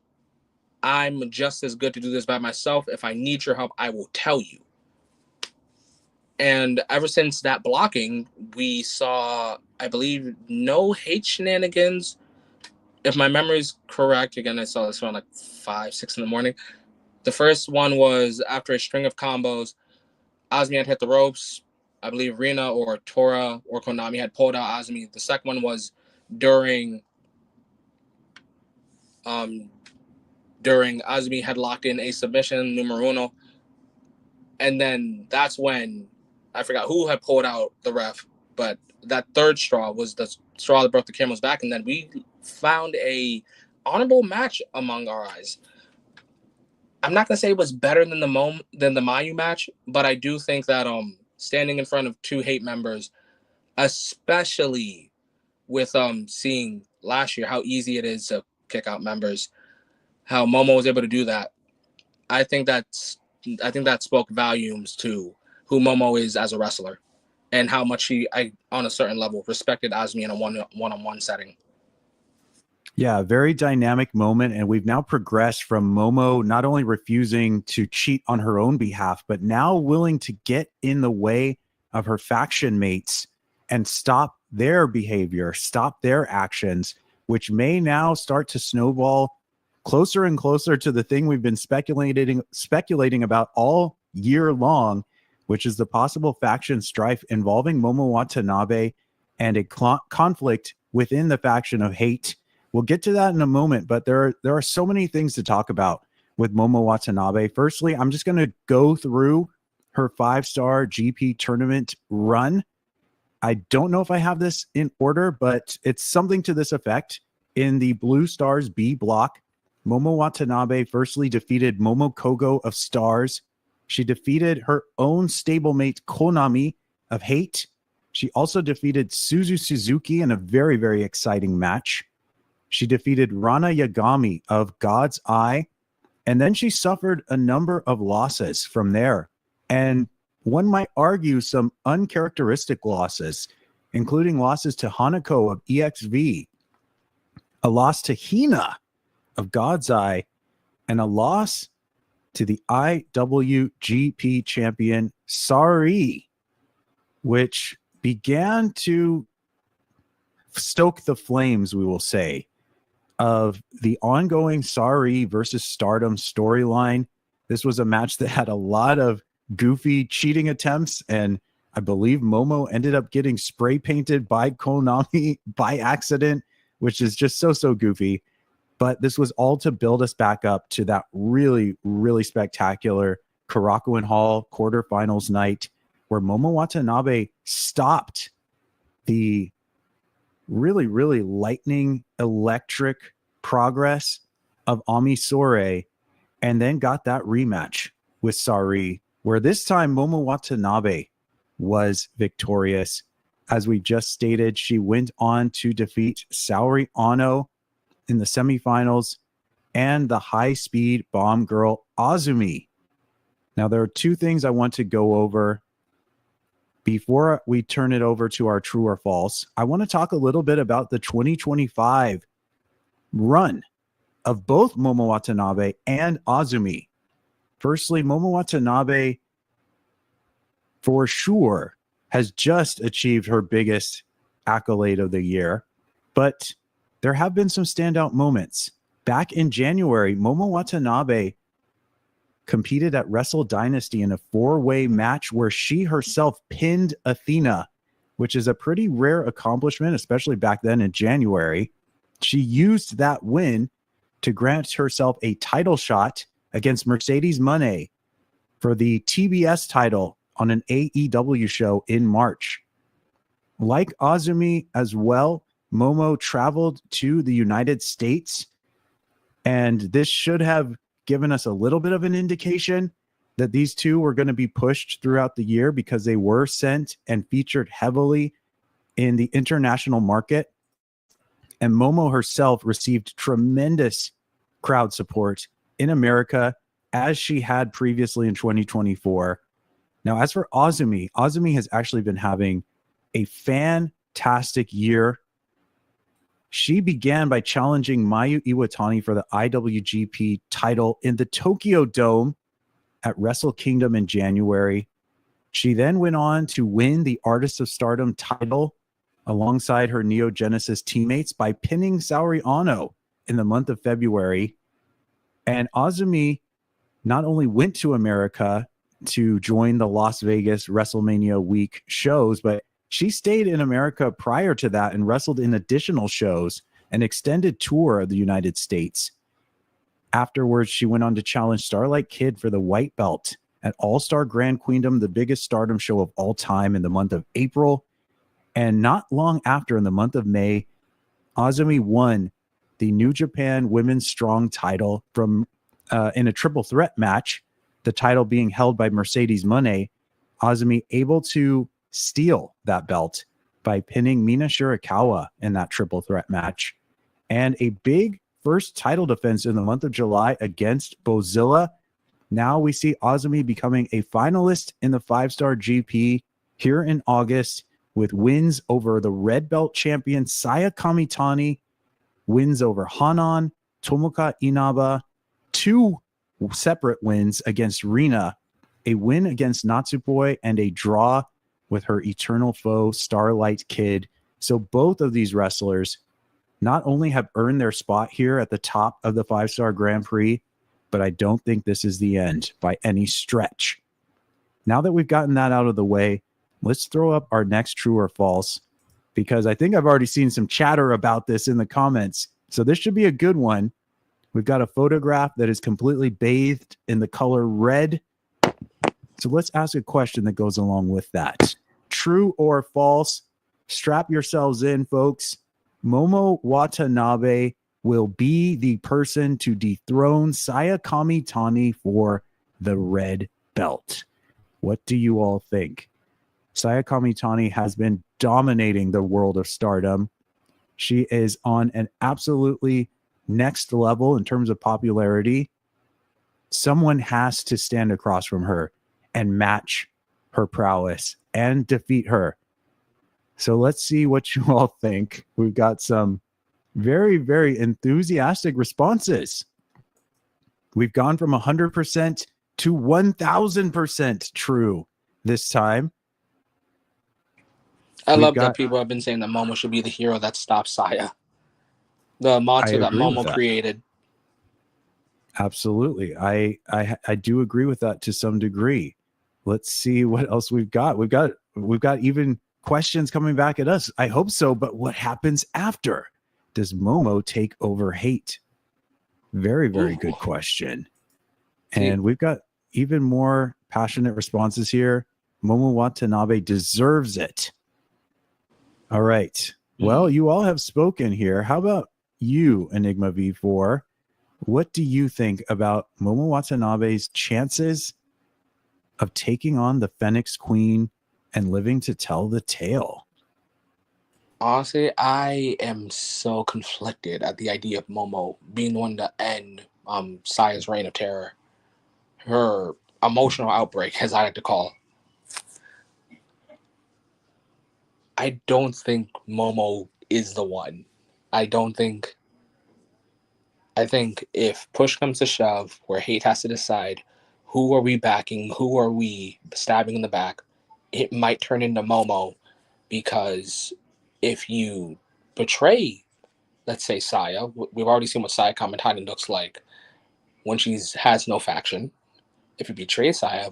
I'm just as good to do this by myself. If I need your help, I will tell you. And ever since that blocking, we saw, I believe, no hate shenanigans. If my memory is correct, again, I saw this around 5, 6 in the morning. The first one was after a string of combos, Azumi had hit the ropes. I believe Rina or Tora or Konami had pulled out Azumi. The second one was during Azumi had locked in a submission, numero uno. And then that's when, I forgot who had pulled out the ref, but that third straw was the straw that broke the camel's back. And then we found a honorable match among our eyes. I'm not gonna say it was better than the Mayu match, but I do think that standing in front of two hate members, especially with seeing last year how easy it is to kick out members, how Momo was able to do that, I think that spoke volumes to who Momo is as a wrestler, and how much on a certain level, respected Azumi in a one-on-one setting. Yeah, very dynamic moment. And we've now progressed from Momo not only refusing to cheat on her own behalf, but now willing to get in the way of her faction mates and stop their behavior, stop their actions, which may now start to snowball closer and closer to the thing we've been speculating about all year long, which is the possible faction strife involving Momo Watanabe and a conflict within the faction of hate. We'll get to that in a moment, but there are so many things to talk about with Momo Watanabe. Firstly, I'm just going to go through her 5-star GP tournament run. I don't know if I have this in order, but it's something to this effect. In the Blue Stars B block, Momo Watanabe firstly defeated Momo Kogo of Stars. She defeated her own stablemate Konami of Hate. She also defeated Suzu Suzuki in a very, very exciting match. She defeated Rana Yagami of God's Eye, and then she suffered a number of losses from there. And one might argue some uncharacteristic losses, including losses to Hanako of EXV, a loss to Hina of God's Eye, and a loss to the IWGP champion Saori, which began to stoke the flames, we will say, of the ongoing Saori versus Stardom storyline. This was a match that had a lot of goofy cheating attempts and I believe Momo ended up getting spray painted by Konami by accident, which is just so goofy. But this was all to build us back up to that really, really spectacular Korakuen Hall quarterfinals night where Momo Watanabe stopped the really, really lightning electric progress of Ami Sourei and then got that rematch with Saori, where this time Momo Watanabe was victorious. As we just stated, she went on to defeat Saori Ano in the semifinals and the high-speed bomb girl Azumi. Now, there are two things I want to go over before we turn it over to our true or false. I want to talk a little bit about the 2025 run of both Momo Watanabe and Azumi. Firstly, Momo Watanabe for sure has just achieved her biggest accolade of the year, but there have been some standout moments. Back in January, Momo Watanabe competed at Wrestle Dynasty in a 4-way match where she herself pinned Athena, which is a pretty rare accomplishment, especially back then in January. She used that win to grant herself a title shot against Mercedes Moné for the TBS title on an AEW show in March. Like Azumi as well, Momo traveled to the United States, and this should have given us a little bit of an indication that these two were going to be pushed throughout the year because they were sent and featured heavily in the international market. And Momo herself received tremendous crowd support in America as she had previously in 2024. Now, as for Azumi, Azumi has actually been having a fantastic year. She began by challenging Mayu Iwatani for the IWGP title in the Tokyo Dome at Wrestle Kingdom in January. She then went on to win the Artist of Stardom title alongside her Neo Genesis teammates by pinning Saori Ano in the month of February. And Azumi not only went to America to join the Las Vegas WrestleMania week shows, but she stayed in America prior to that and wrestled in additional shows, an extended tour of the United States. Afterwards, she went on to challenge Starlight Kid for the white belt at All-Star Grand Queendom, the biggest Stardom show of all time, in the month of April. And not long after, in the month of May, Azumi won the New Japan Women's Strong title from in a triple threat match, the title being held by Mercedes Moné. Azumi able to steal that belt by pinning Mina Shirakawa in that triple threat match. And a big first title defense in the month of July against Bozilla. Now we see Azumi becoming a finalist in the 5-star GP here in August with wins over the red belt champion Saya Kamitani, wins over Hanan, Tomoka Inaba, 2 separate wins against Rina, a win against Natsupoi, and a draw with her eternal foe, Starlight Kid. So both of these wrestlers not only have earned their spot here at the top of the 5-star Grand Prix, but I don't think this is the end by any stretch. Now that we've gotten that out of the way, let's throw up our next true or false, because I think I've already seen some chatter about this in the comments. So this should be a good one. We've got a photograph that is completely bathed in the color red. So let's ask a question that goes along with that. True or false? Strap yourselves in, folks. Momo Watanabe will be the person to dethrone Saya Kamitani for the red belt. What do you all think? Saya Kamitani has been dominating the world of Stardom. She is on an absolutely next level in terms of popularity. Someone has to stand across from her and match her prowess and defeat her. So let's see what you all think. We've got some very, very enthusiastic responses. We've gone from 100% to 1000% true this time. I love that people have been saying that Momo should be the hero that stops Saya. The mantra that Momo created. Absolutely. I do agree with that to some degree. Let's see what else we've got. We've got we've got even questions coming back at us. I hope so, but what happens after? Does Momo take over Hate? Very, very good question. And we've got even more passionate responses here. Momo Watanabe deserves it. All right. Well, you all have spoken here. How about you, Enigma V4? What do you think about Momo Watanabe's chances of taking on the Phoenix Queen and living to tell the tale? Honestly, I am so conflicted at the idea of Momo being the one to end Saya's reign of terror. Her emotional outbreak, as I like to call. I don't think Momo is the one. I think if push comes to shove, where Hate has to decide who are we backing, who are we stabbing in the back, it might turn into Momo, because if you betray, let's say, Saya, we've already seen what Saya Kamitani looks like when she has no faction. If you betray Saya,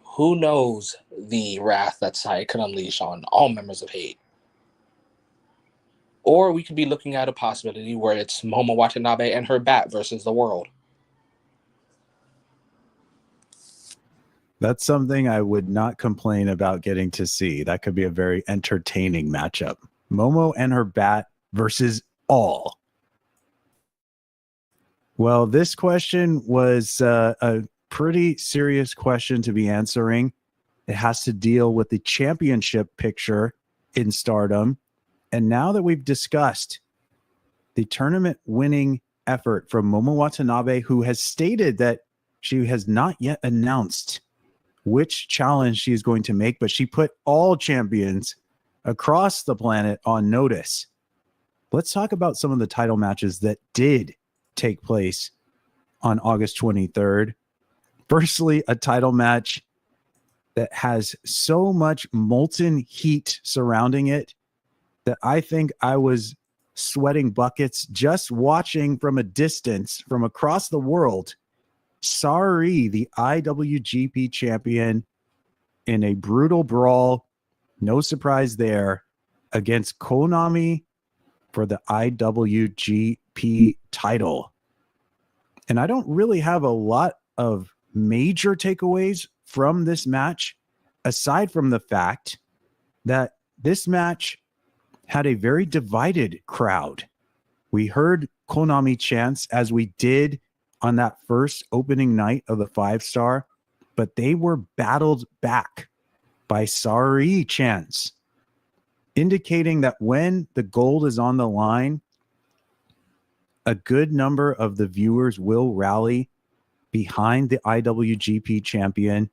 who knows the wrath that Saya could unleash on all members of Hate. Or we could be looking at a possibility where it's Momo Watanabe and her bat versus the world. That's something I would not complain about getting to see. That could be a very entertaining matchup. Momo and her bat versus all. Well, this question was a pretty serious question to be answering. It has to deal with the championship picture in Stardom. And now that we've discussed the tournament winning effort from Momo Watanabe, who has stated that she has not yet announced which challenge she is going to make, but she put all champions across the planet on notice. Let's talk about some of the title matches that did take place on August 23rd. Firstly, a title match that has so much molten heat surrounding it that I think I was sweating buckets just watching from a distance from across the world. Saori, the IWGP champion, in a brutal brawl, no surprise there, against Konami for the IWGP title. And I don't really have a lot of major takeaways from this match, aside from the fact that this match had a very divided crowd. We heard Konami chants as we did on that first opening night of the 5-star, but they were battled back by Saori chants, indicating that when the gold is on the line, a good number of the viewers will rally behind the IWGP champion.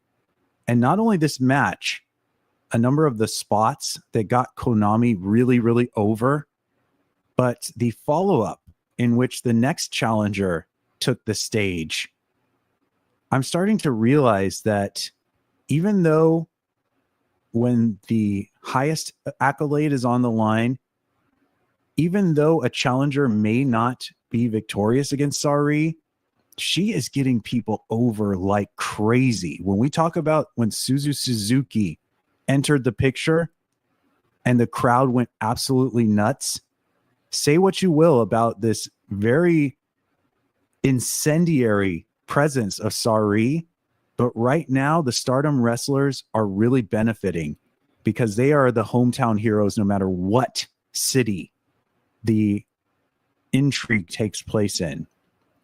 And not only this match, a number of the spots that got Konami really, really over, but the follow-up in which the next challenger took the stage. I'm starting to realize that even though when the highest accolade is on the line, even though a challenger may not be victorious against Saori, she is getting people over like crazy. When we talk about when Suzu Suzuki entered the picture and the crowd went absolutely nuts, say what you will about this very incendiary presence of Saori, but right now the Stardom wrestlers are really benefiting because they are the hometown heroes no matter what city the intrigue takes place in.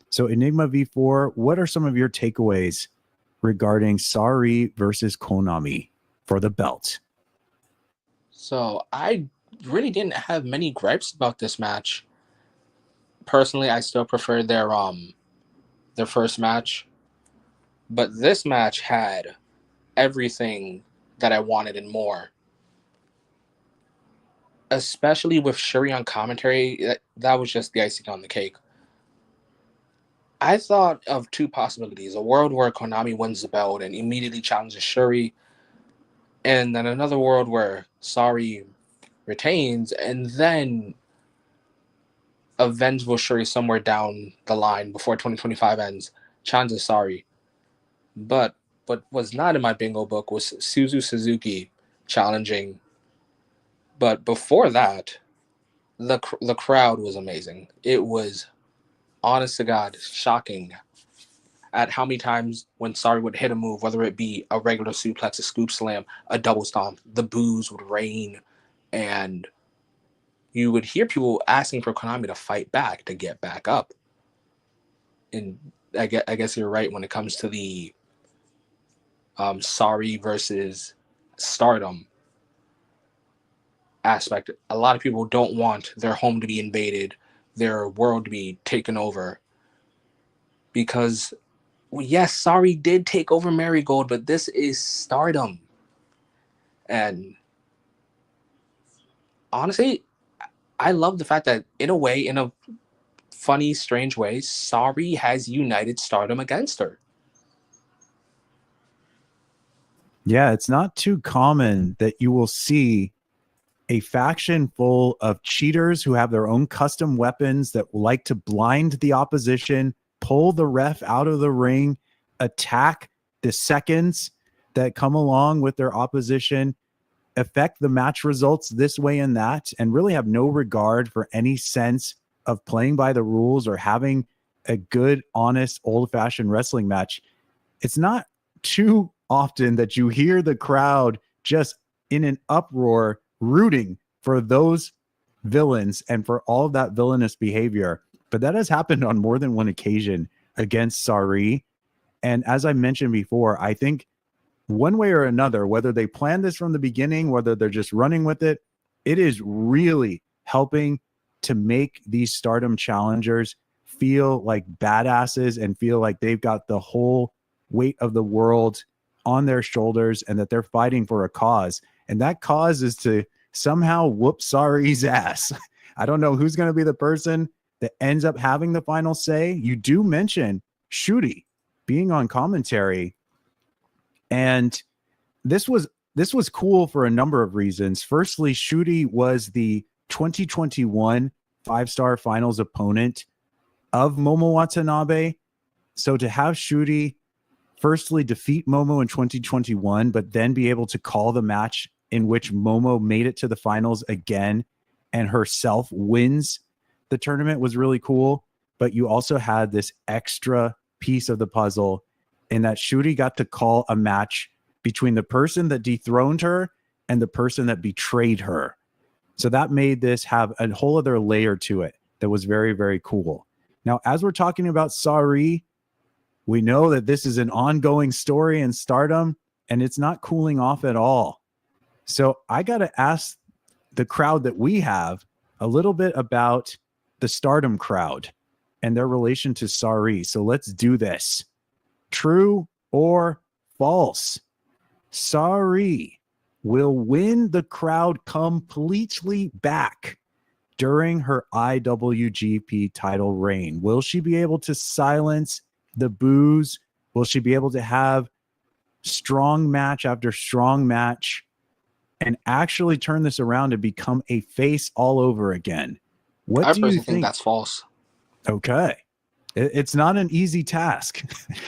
So Enigma V4, what are some of your takeaways regarding Saori versus Konami for the belt? So I really didn't have many gripes about this match. Personally, I still prefer their first match, but this match had everything that I wanted and more. Especially with Shuri on commentary, that was just the icing on the cake. I thought of two possibilities: a world where Konami wins the belt and immediately challenges Shuri, and then another world where Saori retains and then a vengeful Shuri somewhere down the line before 2025 ends challenges Saori. But what was not in my bingo book was Suzu Suzuki challenging. But before that, the crowd was amazing. It was, honest to God, shocking at how many times when Saori would hit a move, whether it be a regular suplex, a scoop slam, a double stomp, the boos would rain, and you would hear people asking for Konami to fight back, to get back up. And I guess you're right when it comes to the Saori versus Stardom aspect. A lot of people don't want their home to be invaded, their world to be taken over, because yes, Saori did take over Marigold, but this is Stardom. And honestly, I love the fact that in a funny, strange way, Saori has united Stardom against her. Yeah, it's not too common that you will see a faction full of cheaters who have their own custom weapons that like to blind the opposition, pull the ref out of the ring, attack the seconds that come along with their opposition, affect the match results this way and that, and really have no regard for any sense of playing by the rules or having a good, honest, old-fashioned wrestling match. It's not too often that you hear the crowd just in an uproar rooting for those villains and for all of that villainous behavior. But that has happened on more than one occasion against Saori. And as I mentioned before, I think one way or another, whether they planned this from the beginning, whether they're just running with it, it is really helping to make these Stardom challengers feel like badasses and feel like they've got the whole weight of the world on their shoulders and that they're fighting for a cause. And that cause is to somehow whoop Saori's ass. I don't know who's going to be the person that ends up having the final say. You do mention Shuri being on commentary, and this was cool for a number of reasons. Firstly, Shuri was the 2021 5-star finals opponent of Momo Watanabe. So to have Shuri firstly defeat Momo in 2021, but then be able to call the match in which Momo made it to the finals again and herself wins the tournament was really cool. But you also had this extra piece of the puzzle in that Shuri got to call a match between the person that dethroned her and the person that betrayed her. So that made this have a whole other layer to it that was very, very cool. Now, as we're talking about Saori, we know that this is an ongoing story in Stardom, and it's not cooling off at all. So I got to ask the crowd that we have a little bit about the Stardom crowd and their relation to Saori. So let's do this. True or false? Saori will win the crowd completely back during her IWGP title reign. Will she be able to silence the boos? Will she be able to have strong match after strong match and actually turn this around and become a face all over again? What I do you personally think think? that's false. Okay. It's not an easy task.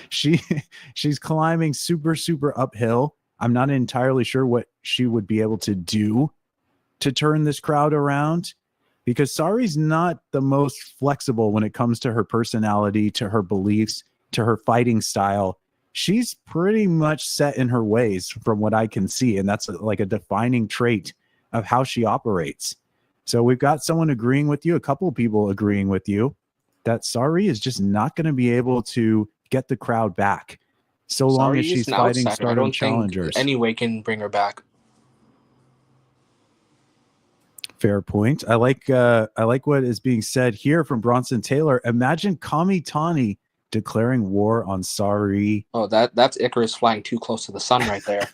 She's climbing super, super uphill. I'm not entirely sure what she would be able to do to turn this crowd around, because Saori's not the most flexible when it comes to her personality, to her beliefs, to her fighting style. She's pretty much set in her ways from what I can see, and that's like a defining trait of how she operates. So we've got someone agreeing with you, a couple of people agreeing with you, that Saori is just not going to be able to get the crowd back so long as she's fighting Stardom challengers. Any way can bring her back. Fair point. I like what is being said here from Bronson Taylor. Imagine Kamitani declaring war on Saori. Oh, that's Icarus flying too close to the sun right there.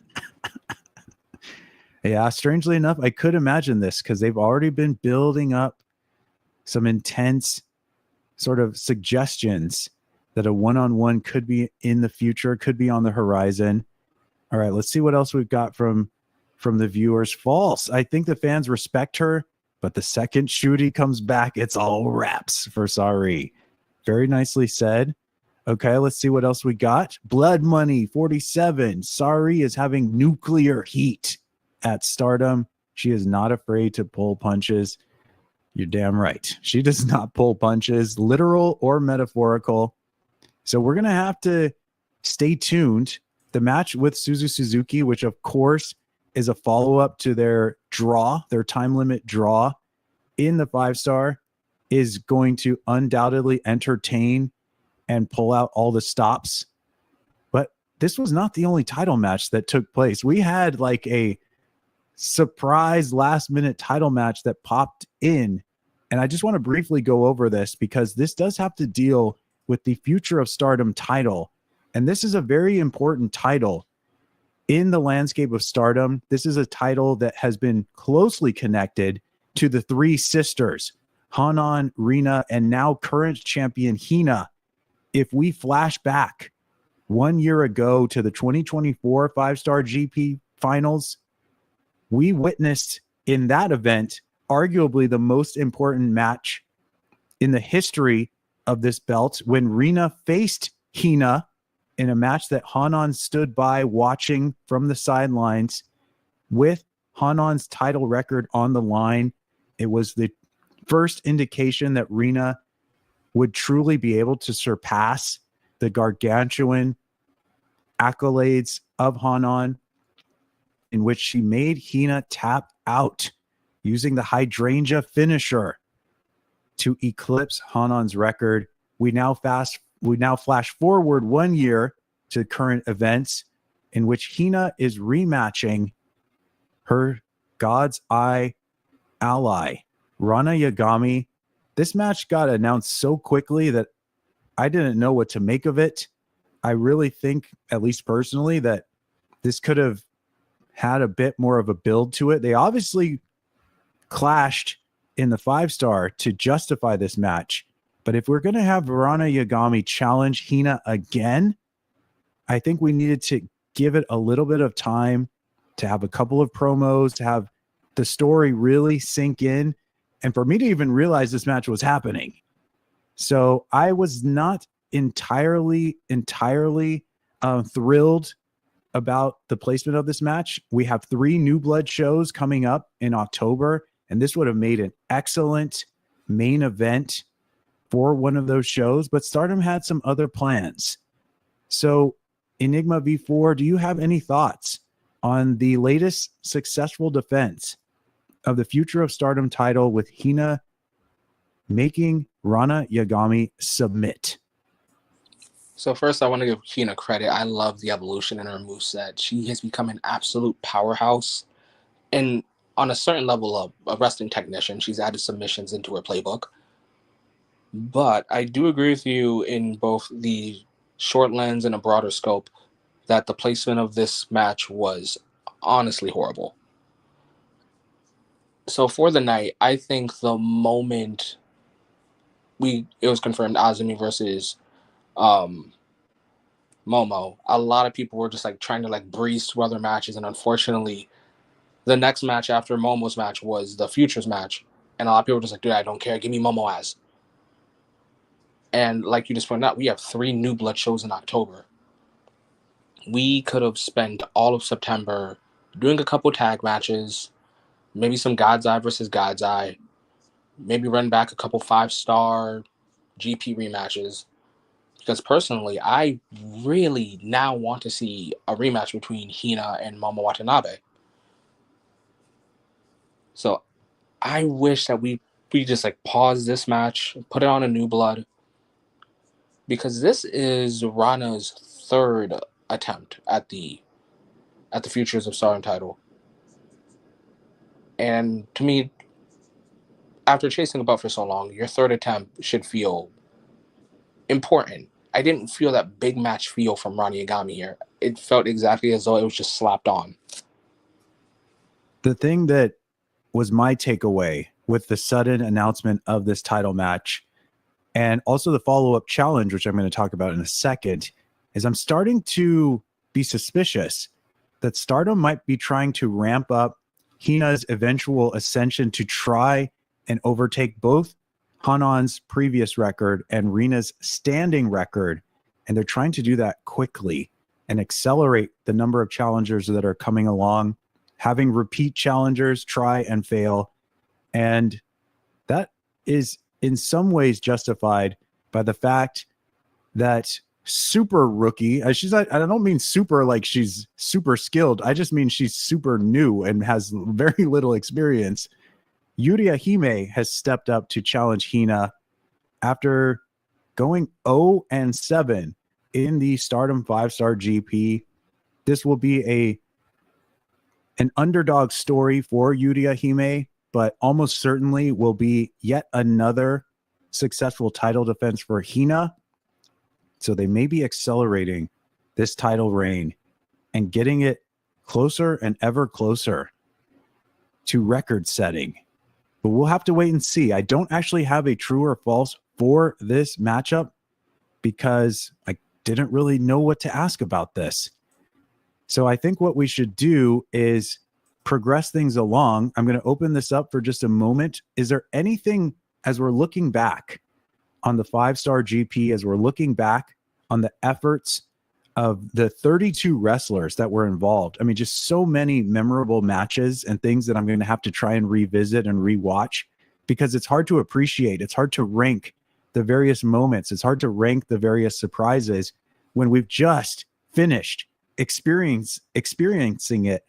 Yeah, strangely enough, I could imagine this because they've already been building up some intense sort of suggestions that a one-on-one could be in the future, could be on the horizon. All right, let's see what else we've got from the viewers. False. I think the fans respect her, but the second Shuri comes back, it's all wraps for Saori. Very nicely said. Okay, let's see what else we got. Blood Money 47. Saori is having nuclear heat at Stardom. She is not afraid to pull punches. You're damn right. She does not pull punches, literal or metaphorical. So we're going to have to stay tuned. The match with Suzu Suzuki, which of course is a follow-up to their draw, their time limit draw in the 5-star, is going to undoubtedly entertain and pull out all the stops. But this was not the only title match that took place. We had like a surprise last-minute title match that popped in. And I just want to briefly go over this because this does have to deal with the Future of Stardom title. And this is a very important title in the landscape of Stardom. This is a title that has been closely connected to the three sisters, Hanan, Rina, and now current champion Hina. If we flash back 1 year ago to the 2024 5-star GP finals, we witnessed in that event arguably the most important match in the history of this belt when Rina faced Hina in a match that Hanan stood by watching from the sidelines with Hanan's title record on the line. It was the first indication that Rina would truly be able to surpass the gargantuan accolades of Hanan, in which she made Hina tap out using the hydrangea finisher to eclipse Hanan's record. We now flash forward 1 year to current events in which Hina is rematching her God's Eye ally, Rana Yagami. This match got announced so quickly that I didn't know what to make of it. I really think, at least personally, that this could have had a bit more of a build to it. They obviously clashed in the 5-star to justify this match. But if we're going to have Rana Yagami challenge Hina again, I think we needed to give it a little bit of time to have a couple of promos, to have the story really sink in, and for me to even realize this match was happening. So I was not entirely thrilled about the placement of this match. We have 3 New Blood shows coming up in October, and this would have made an excellent main event for one of those shows, but Stardom had some other plans. So Enigma V4, do you have any thoughts on the latest successful defense of the Future of Stardom title with Hina making Rana Yagami submit? So first, I want to give Hina credit. I love the evolution in her moveset. She has become an absolute powerhouse. And on a certain level of a wrestling technician, she's added submissions into her playbook. But I do agree with you in both the short lens and a broader scope that the placement of this match was honestly horrible. So for the night, I think the moment it was confirmed Azumi versus Momo, a lot of people were just like trying to like breeze through other matches, and unfortunately the next match after Momo's match was the Futures match, and a lot of people were just like, dude, I don't care, give me Momo as. And like you just pointed out, we have 3 New Blood shows in October. We could have spent all of September doing a couple tag matches, maybe some God's Eye versus God's Eye, maybe run back a couple 5-star GP rematches. Because personally, I really now want to see a rematch between Hina and Momo Watanabe. So I wish that we just like pause this match, put it on a New Blood, because this is Rana's 3rd attempt at the Futures of Stardom title. And to me, after chasing a belt for so long, your 3rd attempt should feel important. I didn't feel that big match feel from Rana Yagami here. It felt exactly as though it was just slapped on. The thing that was my takeaway with the sudden announcement of this title match and also the follow-up challenge, which I'm going to talk about in a second, is I'm starting to be suspicious that Stardom might be trying to ramp up Hina's eventual ascension to try and overtake both Hanan's previous record and Rina's standing record and they're trying to do that quickly and accelerate the number of challengers that are coming along, having repeat challengers try and fail. And that is in some ways justified by the fact that super rookie, I don't mean super like she's super skilled. I just mean she's super new and has very little experience. Yuria Hime has stepped up to challenge Hina after going 0-7 in the Stardom 5-star GP. This will be an underdog story for Yuria Hime, but almost certainly will be yet another successful title defense for Hina. So they may be accelerating this title reign and getting it closer and ever closer to record setting. But we'll have to wait and see. I don't actually have a true or false for this matchup because I didn't really know what to ask about this. So I think what we should do is progress things along. I'm going to open this up for just a moment. Is there anything, as we're looking back on the 5-star GP, as we're looking back on the efforts of the 32 wrestlers that were involved? I mean, just so many memorable matches and things that I'm going to have to try and revisit and rewatch because it's hard to appreciate. It's hard to rank the various moments. It's hard to rank the various surprises when we've just finished experiencing it,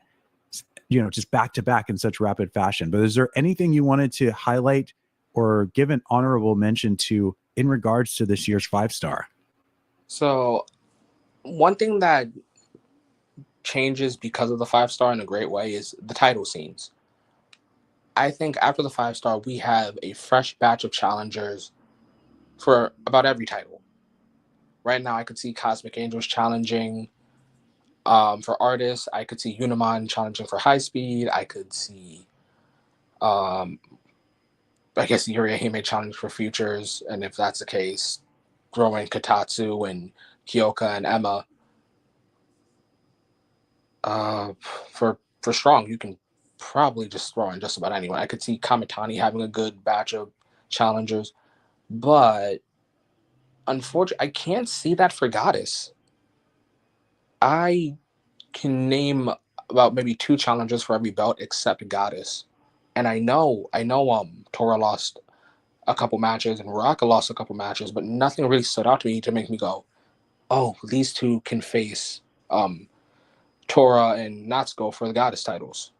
just back to back in such rapid fashion. But is there anything you wanted to highlight or give an honorable mention to in regards to this year's 5-star? So one thing that changes because of the 5-star in a great way is the title scenes. I think after the 5-star, we have a fresh batch of challengers for about every title. Right now, I could see Cosmic Angels challenging for artists. I could see Unimon challenging for high speed. I could see, I guess, Yuria Hime challenge for futures. And if that's the case, throw in Katatsu and Kyoka and Emma. For strong, you can probably just throw in just about anyone. I could see Kamitani having a good batch of challengers, but unfortunately, I can't see that for Goddess. I can name about maybe 2 challengers for every belt except Goddess, and I know, Tora lost a couple matches and Raka lost a couple matches, but nothing really stood out to me to make me go, "Oh, these 2 can face Tora and Natsuko for the Goddess titles."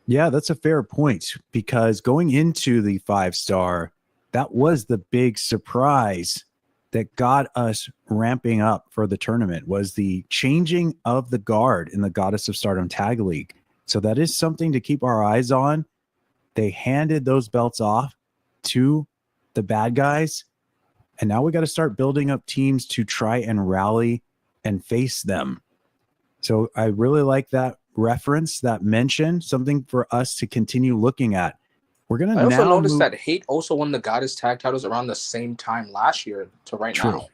Yeah, that's a fair point because going into the 5-star, that was the big surprise that got us ramping up for the tournament was the changing of the guard in the Goddess of Stardom Tag League. So that is something to keep our eyes on. They handed those belts off to the bad guys, and now we got to start building up teams to try and rally and face them. So I really like that reference, that mention, something for us to continue looking at. We're going to I also now noticed that Hate also won the Goddess tag titles around the same time last year to right True. now.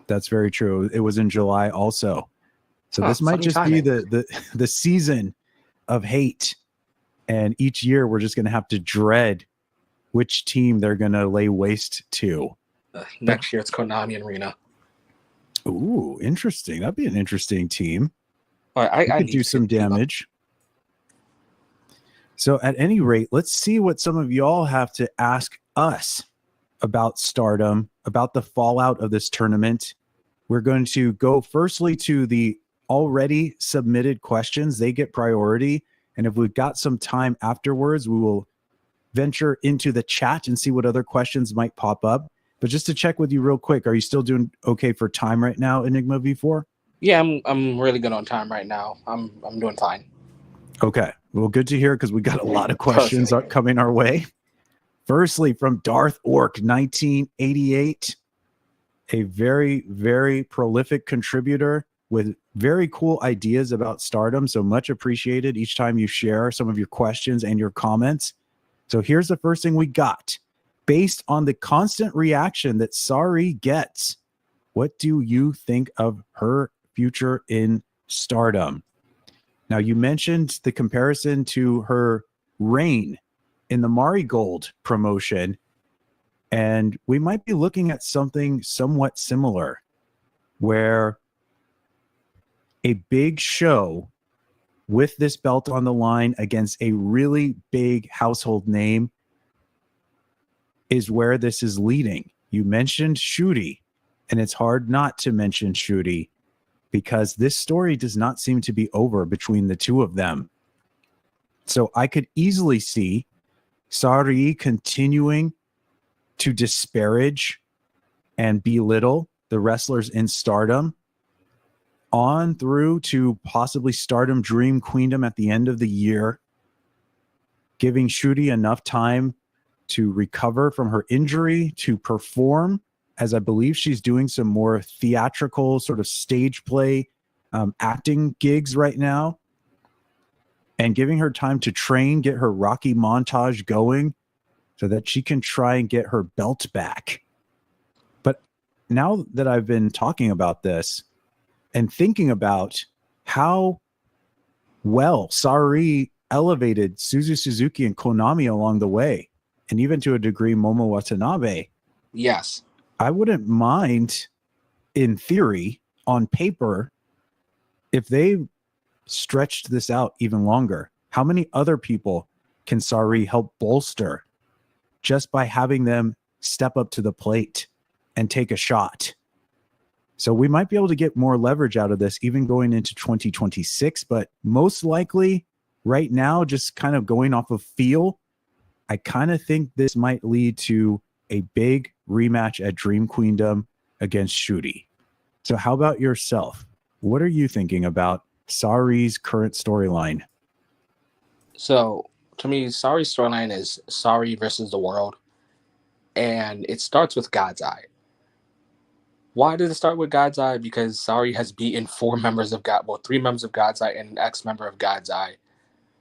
That's very true. It was in July also. So this might just be the season of Hate. And each year we're just going to have to dread which team they're going to lay waste to. Next year it's Konami and Rina. Ooh, interesting. That'd be an interesting team. All right, I could do some damage. So at any rate, let's see what some of y'all have to ask us about Stardom, about the fallout of this tournament. We're going to go firstly to the already submitted questions. They get priority. And if we've got some time afterwards, we will venture into the chat and see what other questions might pop up. But just to check with you real quick, are you still doing okay for time right now, Enigma V4? Yeah, I'm really good on time right now. I'm doing fine. Okay. Well, good to hear because we got a lot of questions coming our way. Firstly, from Darth Orc 1988, a very, very prolific contributor with very cool ideas about Stardom. So much appreciated each time you share some of your questions and your comments. So here's the first thing we got. Based on the constant reaction that Saori gets, what do you think of her future in Stardom? Now, you mentioned the comparison to her reign in the Marigold promotion. And we might be looking at something somewhat similar where a big show with this belt on the line against a really big household name is where this is leading. You mentioned Shooty, and it's hard not to mention Shooty because this story does not seem to be over between the two of them. So I could easily see Saori continuing to disparage and belittle the wrestlers in Stardom on through to possibly Stardom Dream Queendom at the end of the year, giving Shooty enough time to recover from her injury, to perform, as I believe she's doing some more theatrical sort of stage play acting gigs right now, and giving her time to train, get her Rocky montage going so that she can try and get her belt back. But now that I've been talking about this and thinking about how well Saori elevated Suzu Suzuki and Konami along the way, and even to a degree Momo Watanabe, Yes. I wouldn't mind, in theory, on paper, if they stretched this out even longer. How many other people can Saori help bolster just by having them step up to the plate and take a shot? So we might be able to get more leverage out of this even going into 2026, but most likely right now, just kind of going off of feel, I kind of think this might lead to a big rematch at Dream Queendom against Shooty. So how about yourself? What are you thinking about Saori's current storyline? So to me, Saori's storyline is Saori versus the world, and it starts with God's Eye. Why does it start with God's Eye? Because Saori has beaten three members of God's Eye and an ex-member of God's Eye.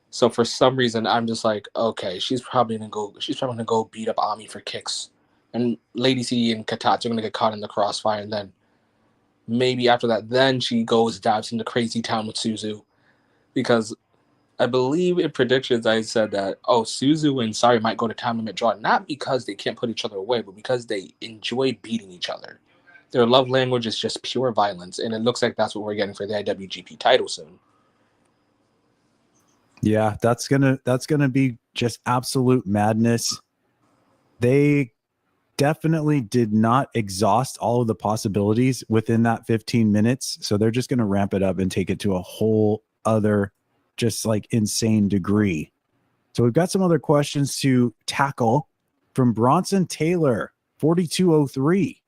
So for some reason, I'm just like, okay, she's probably gonna go beat up Ami for kicks, and Lady C and Katatsu are gonna get caught in the crossfire, and then maybe after that, then she dives into Crazy Town with Suzu, because I believe in predictions I said that Suzu and Saori might go to time limit draw, not because they can't put each other away, but because they enjoy beating each other. Their love language is just pure violence, and it looks like that's what we're getting for the IWGP title soon. Yeah, that's gonna be just absolute madness. They definitely did not exhaust all of the possibilities within that 15 minutes. So they're just gonna ramp it up and take it to a whole other just like insane degree. So we've got some other questions to tackle from Bronson Taylor, 4203.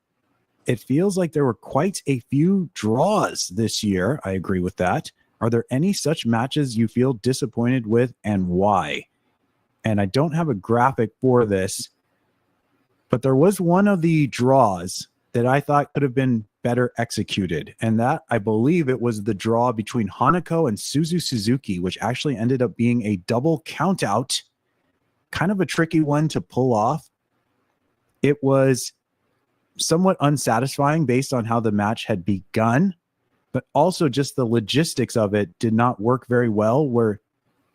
It feels like there were quite a few draws this year. I agree with that. Are there any such matches you feel disappointed with, and why? And I don't have a graphic for this, but there was one of the draws that I thought could have been better executed. And that, I believe it was the draw between Hanako and Suzu Suzuki, which actually ended up being a double countout. Kind of a tricky one to pull off. It was somewhat unsatisfying based on how the match had begun, but also just the logistics of it did not work very well, where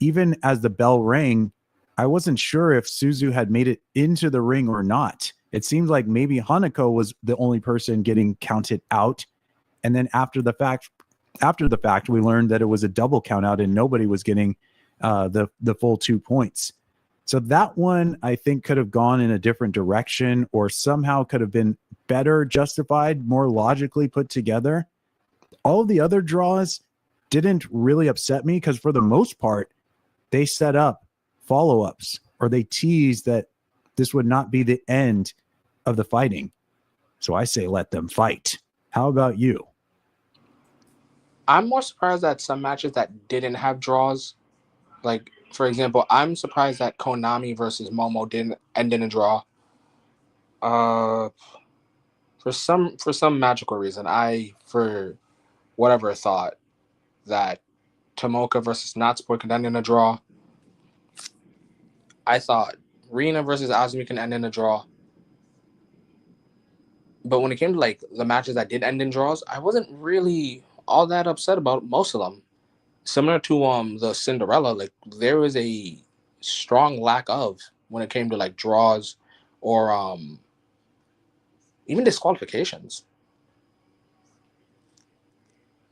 even as the bell rang, I wasn't sure if Suzu had made it into the ring or not. It seemed like maybe Hanako was the only person getting counted out. And then after the fact, we learned that it was a double count out and nobody was getting the full 2 points. So that one, I think, could have gone in a different direction or somehow could have been better justified, more logically put together. All of the other draws didn't really upset me because for the most part, they set up follow-ups or they teased that this would not be the end of the fighting. So I say let them fight. How about you? I'm more surprised at some matches that didn't have draws. Like, for example, I'm surprised that Konami versus Momo didn't end in a draw. For some magical reason, for whatever thought that Tomoka versus Natsuko could end in a draw. I thought Rina versus Azumi can end in a draw. But when it came to like the matches that did end in draws, I wasn't really all that upset about most of them. Similar to the Cinderella, like there was a strong lack of when it came to like draws or even disqualifications.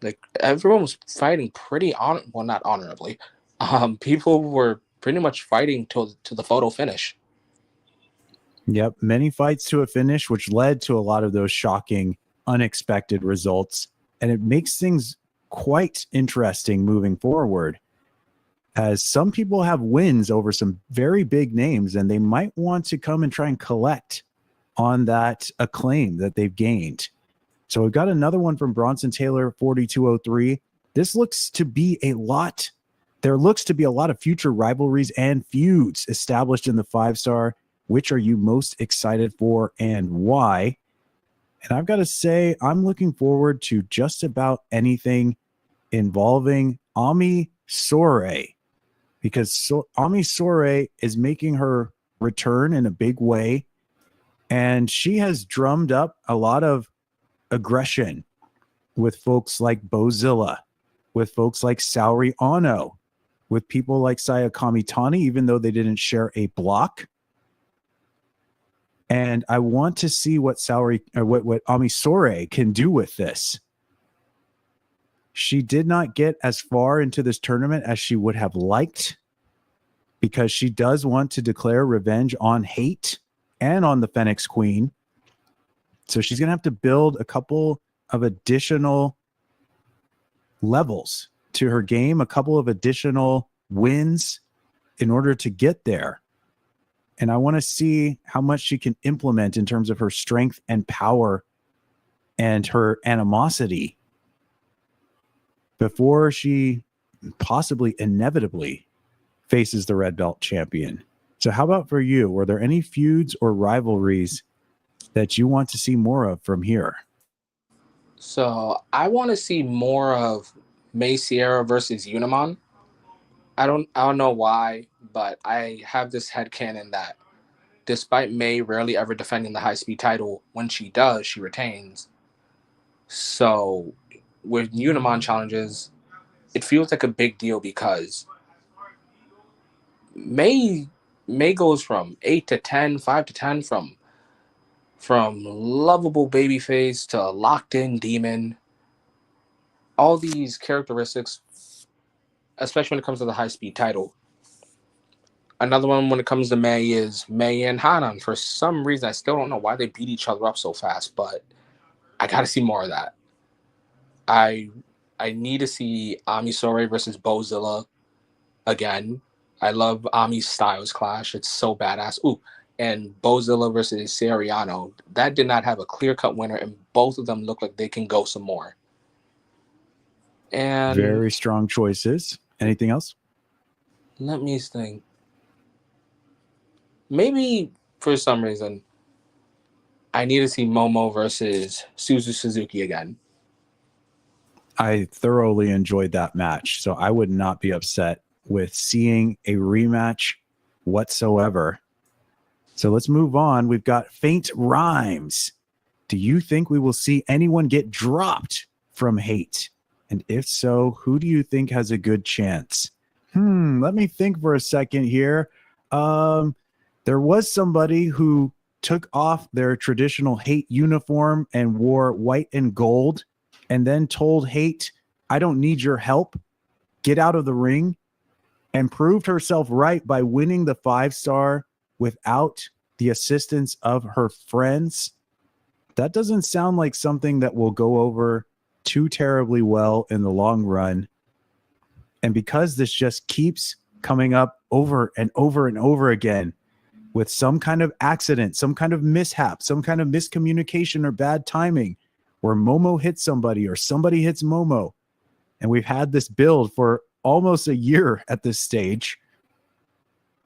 Like everyone was fighting pretty not honorably. People were pretty much fighting to the photo finish. Yep, many fights to a finish, which led to a lot of those shocking, unexpected results. And it makes things quite interesting moving forward, as some people have wins over some very big names, and they might want to come and try and collect on that acclaim that they've gained. So we've got another one from Bronson Taylor, 4203. This looks to be a lot. There looks to be a lot of future rivalries and feuds established in the 5-star. Which are you most excited for and why? And I've got to say, I'm looking forward to just about anything involving Ami Sourei, because Ami Sourei is making her return in a big way. And she has drummed up a lot of aggression with folks like Bozilla, with folks like Saori Ano, with people like Saya Kamitani, even though they didn't share a block. And I want to see what what Ami Sourei can do with this. She did not get as far into this tournament as she would have liked, because she does want to declare revenge on Hate and on the Phoenix Queen. So she's going to have to build a couple of additional levels to her game, a couple of additional wins in order to get there. And I want to see how much she can implement in terms of her strength and power and her animosity before she possibly inevitably faces the red belt champion. So how about for you? Were there any feuds or rivalries that you want to see more of from here? So I want to see more of May Sierra versus Unimon. I don't know why, but I have this headcanon that despite May rarely ever defending the high speed title, when she does, she retains. So with Unimon challenges, it feels like a big deal because May goes from 8 to 10, 5 to 10, from lovable babyface to locked in demon. All these characteristics, especially when it comes to the high speed title. Another one when it comes to May is May and Hanan. For some reason, I still don't know why they beat each other up so fast, but I got to see more of that. I need to see Ami Sourei versus Bozilla again. I love Ami's styles clash. It's so badass. Ooh, and Bozilla versus Seriano. That did not have a clear-cut winner, and both of them look like they can go some more. And very strong choices. Anything else? Let me think. Maybe for some reason, I need to see Momo versus Suzu Suzuki again. I thoroughly enjoyed that match, so I would not be upset with seeing a rematch whatsoever. So let's move on. We've got Faint Rhymes. Do you think we will see anyone get dropped from Hate? And if so, who do you think has a good chance? Let me think for a second here. There was somebody who took off their traditional Hate uniform and wore white and gold, and then told Hate, I don't need your help. Get out of the ring, and proved herself right by winning the 5-star without the assistance of her friends. That doesn't sound like something that will go over too terribly well in the long run. And because this just keeps coming up over and over and over again with some kind of accident, some kind of mishap, some kind of miscommunication or bad timing, where Momo hits somebody or somebody hits Momo, and we've had this build for almost a year at this stage,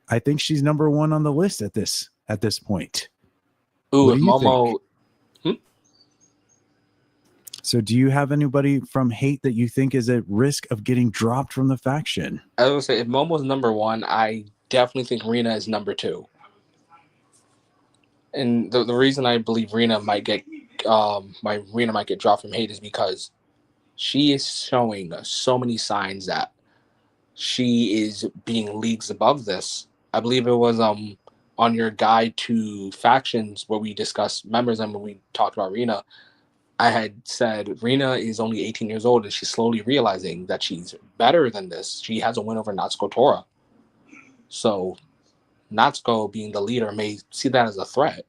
I think she's number one on the list at this point. Ooh, what if do you Momo. think? So do you have anybody from Hate that you think is at risk of getting dropped from the faction? I was going to say, if Momo's number one, I definitely think Rina is number two. And the reason I believe Rina might get dropped from Hate is because she is showing so many signs that she is being leagues above this. I believe it was on your guide to factions where we discussed members and when we talked about Rina, I had said Rina is only 18 years old and she's slowly realizing that she's better than this. She has a win over Natsuko Tora. So Natsuko, being the leader, may see that as a threat.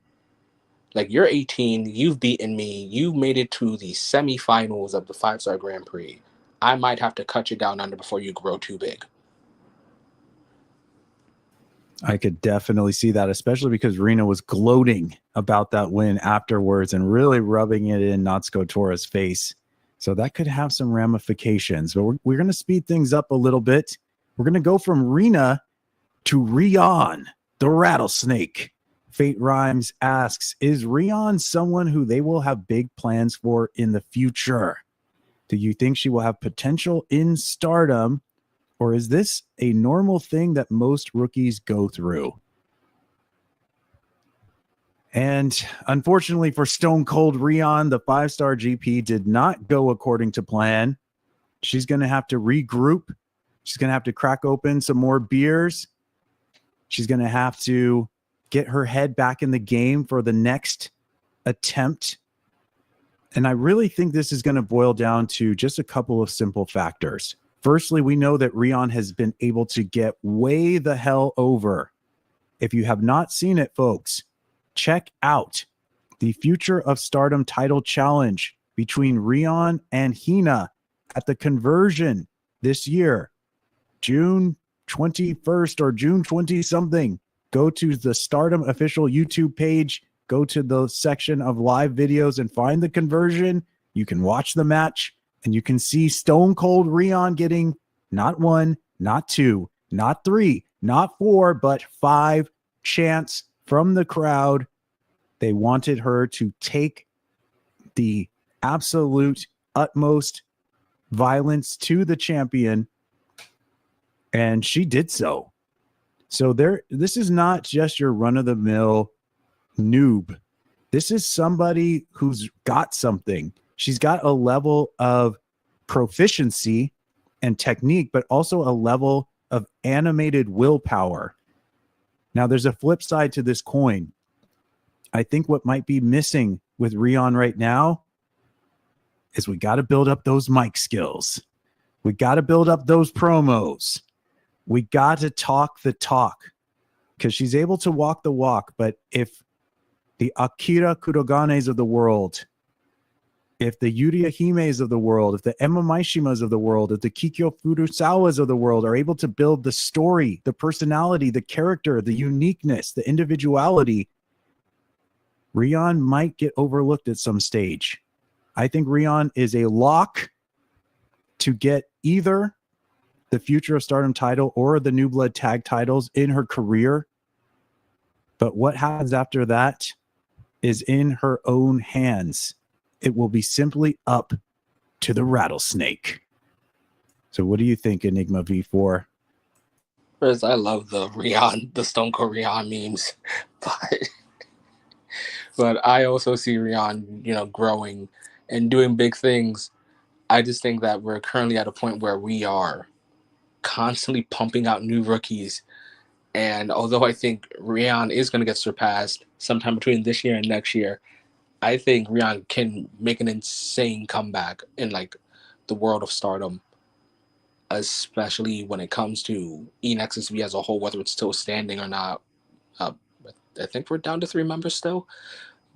Like, you're 18, you've beaten me, you made it to the semifinals of the 5-star Grand Prix. I might have to cut you down under before you grow too big. I could definitely see that, especially because Rina was gloating about that win afterwards and really rubbing it in Natsuko Tora's face. So that could have some ramifications. But we're going to speed things up a little bit. We're going to go from Rina to Rion, the rattlesnake. Fate Rhymes asks, is Rion someone who they will have big plans for in the future? Do you think she will have potential in Stardom? Or is this a normal thing that most rookies go through? And unfortunately for Stone Cold Rion, the 5-star GP did not go according to plan. She's going to have to regroup. She's going to have to crack open some more beers. She's going to have to get her head back in the game for the next attempt. And I really think this is going to boil down to just a couple of simple factors. Firstly, we know that Rion has been able to get way the hell over. If you have not seen it, folks, check out the Future of Stardom title challenge between Rion and Hina at the Conversion this year, June 21st or June 20 something. Go to the Stardom official YouTube page, go to the section of live videos and find the Conversion. You can watch the match. And you can see Stone Cold Rion getting not 1, not 2, not 3, not 4, but 5 chants from the crowd. They wanted her to take the absolute utmost violence to the champion, and she did so. So this is not just your run-of-the-mill noob. This is somebody who's got something. She's got a level of proficiency and technique, but also a level of animated willpower. Now, there's a flip side to this coin. I think what might be missing with Rion right now is we got to build up those mic skills. We got to build up those promos. We got to talk the talk because she's able to walk the walk. But if the Akira Kuroganes of the world, if the Yuria Himes of the world, if the Emma Maishimas of the world, if the Kikyo Furusawas of the world are able to build the story, the personality, the character, the uniqueness, the individuality, Rion might get overlooked at some stage. I think Rion is a lock to get either the Future of Stardom title or the New Blood tag titles in her career. But what happens after that is in her own hands. It will be simply up to the rattlesnake. So what do you think, Enigma V4? First, I love the Stone Cold Rion memes, but I also see Rion, growing and doing big things. I just think that we're currently at a point where we are constantly pumping out new rookies. And although I think Rion is going to get surpassed sometime between this year and next year, I think Rion can make an insane comeback in the world of Stardom, especially when it comes to ENXSV as a whole, whether it's still standing or not. I think we're down to 3 members still,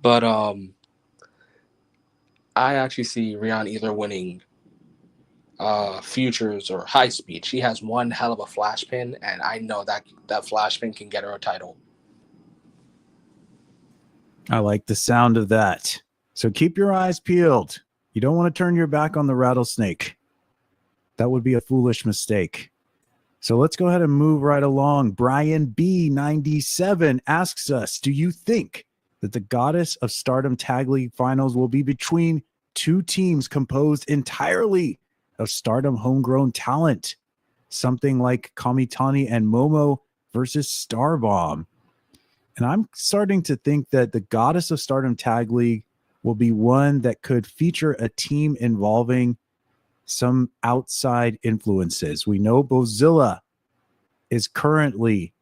but I actually see Rion either winning Futures or High Speed. She has one hell of a flash pin, and I know that flash pin can get her a title. I like the sound of that. So keep your eyes peeled. You don't want to turn your back on the rattlesnake. That would be a foolish mistake. So let's go ahead and move right along. Brian B97 asks us, do you think that the Goddess of Stardom Tag League Finals will be between 2 teams composed entirely of Stardom homegrown talent? Something like Kamitani and Momo versus Starbomb. And I'm starting to think that the Goddess of Stardom Tag League will be one that could feature a team involving some outside influences. We know Bozilla is currently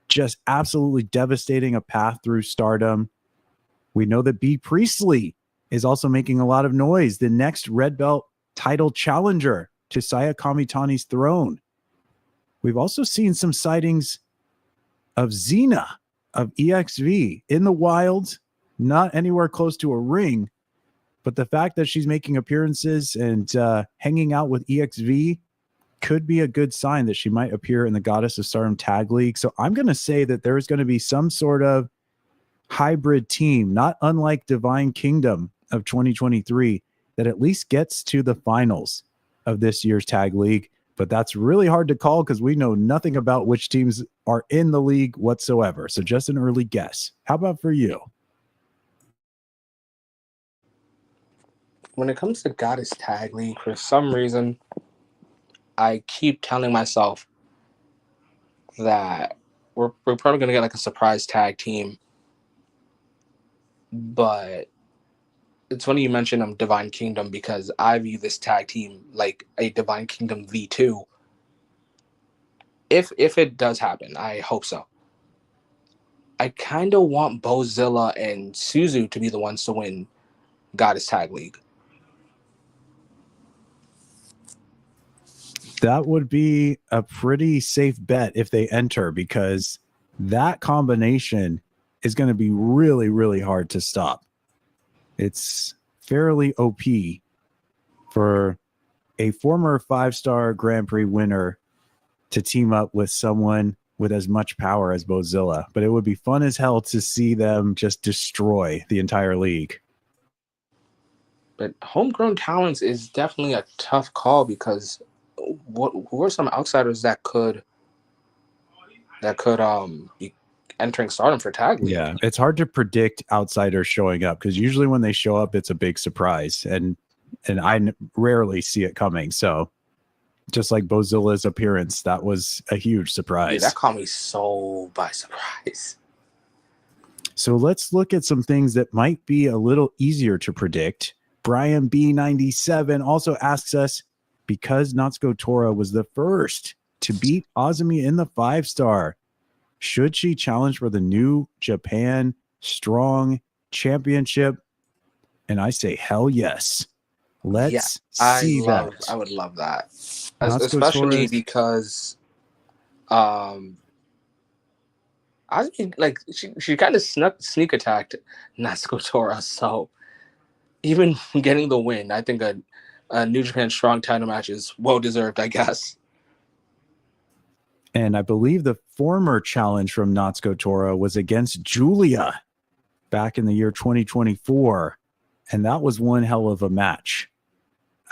just absolutely devastating a path through Stardom. We know that B. Priestley is also making a lot of noise, the next red belt title challenger to Saya Kamitani's throne. We've also seen some sightings of Xena of EXV in the wild, not anywhere close to a ring, but the fact that she's making appearances and hanging out with EXV could be a good sign that she might appear in the Goddess of Stardom Tag League. So I'm going to say that there's going to be some sort of hybrid team, not unlike Divine Kingdom of 2023, that at least gets to the finals of this year's Tag League. But that's really hard to call because we know nothing about which teams are in the league whatsoever. So just an early guess. How about for you? When it comes to Goddess Tag League, for some reason, I keep telling myself that we're probably going to get like a surprise tag team. But it's funny you mentioned Divine Kingdom because I view this tag team like a Divine Kingdom V2. If it does happen, I hope so. I kind of want Bozilla and Suzu to be the ones to win Goddess Tag League. That would be a pretty safe bet if they enter, because that combination is going to be really, really hard to stop. It's fairly OP for a former 5-star Grand Prix winner to team up with someone with as much power as Bozilla. But it would be fun as hell to see them just destroy the entire league. But homegrown talents is definitely a tough call because who are some outsiders that could be entering Stardom for Tag League? Yeah, it's hard to predict outsiders showing up because usually when they show up, it's a big surprise, and I rarely see it coming. So just like Bozilla's appearance, that was a huge surprise. Yeah, that caught me so by surprise. So let's look at some things that might be a little easier to predict. Brian B97 also asks us, because Natsuko Tora was the first to beat Azumi in the 5-star, should she challenge for the New Japan Strong Championship? And I say, hell yes. Let's see that. I would love that. Tora, Especially because Azumi, like she kind of sneak attacked Natsuko Tora, so even getting the win, I think a New Japan Strong title match is well deserved, I guess. And I believe the former challenge from Natsuko Tora was against Julia back in the year 2024. And that was one hell of a match.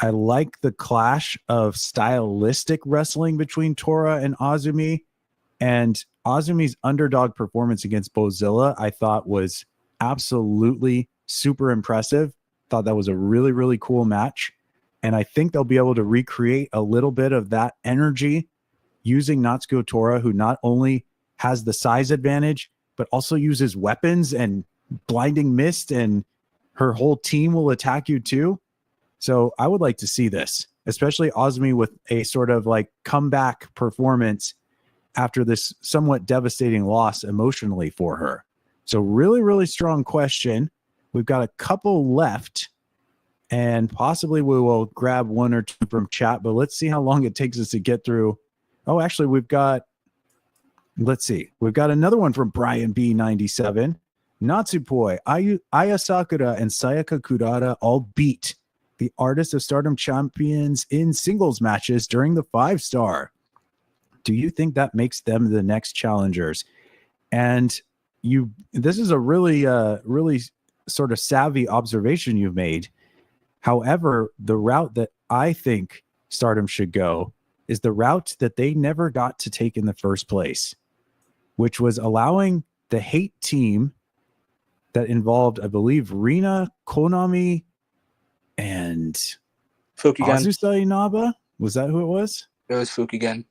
I like the clash of stylistic wrestling between Tora and Azumi. And Azumi's underdog performance against Bozilla, I thought was absolutely super impressive. Thought that was a really, really cool match. And I think they'll be able to recreate a little bit of that energy using Natsuko Tora, who not only has the size advantage, but also uses weapons and blinding mist, and her whole team will attack you too. So I would like to see this, especially Azumi with a sort of like comeback performance after this somewhat devastating loss emotionally for her. So really, really strong question. We've got a couple left, and possibly we will grab one or two from chat, but let's see how long it takes us to get through. Oh, actually, let's see. We've got another one from Brian B97. Natsupoi, Aya Sakura, and Sayaka Kurata all beat the Artist of Stardom champions in singles matches during the 5-star. Do you think that makes them the next challengers? And this is a really, really sort of savvy observation you've made. However, the route that I think Stardom should go is the route that they never got to take in the first place, which was allowing the hate team that involved, I believe, Rina, Konami, and Fukigen. Azusa Inaba. Was that who it was? It was Fukigen.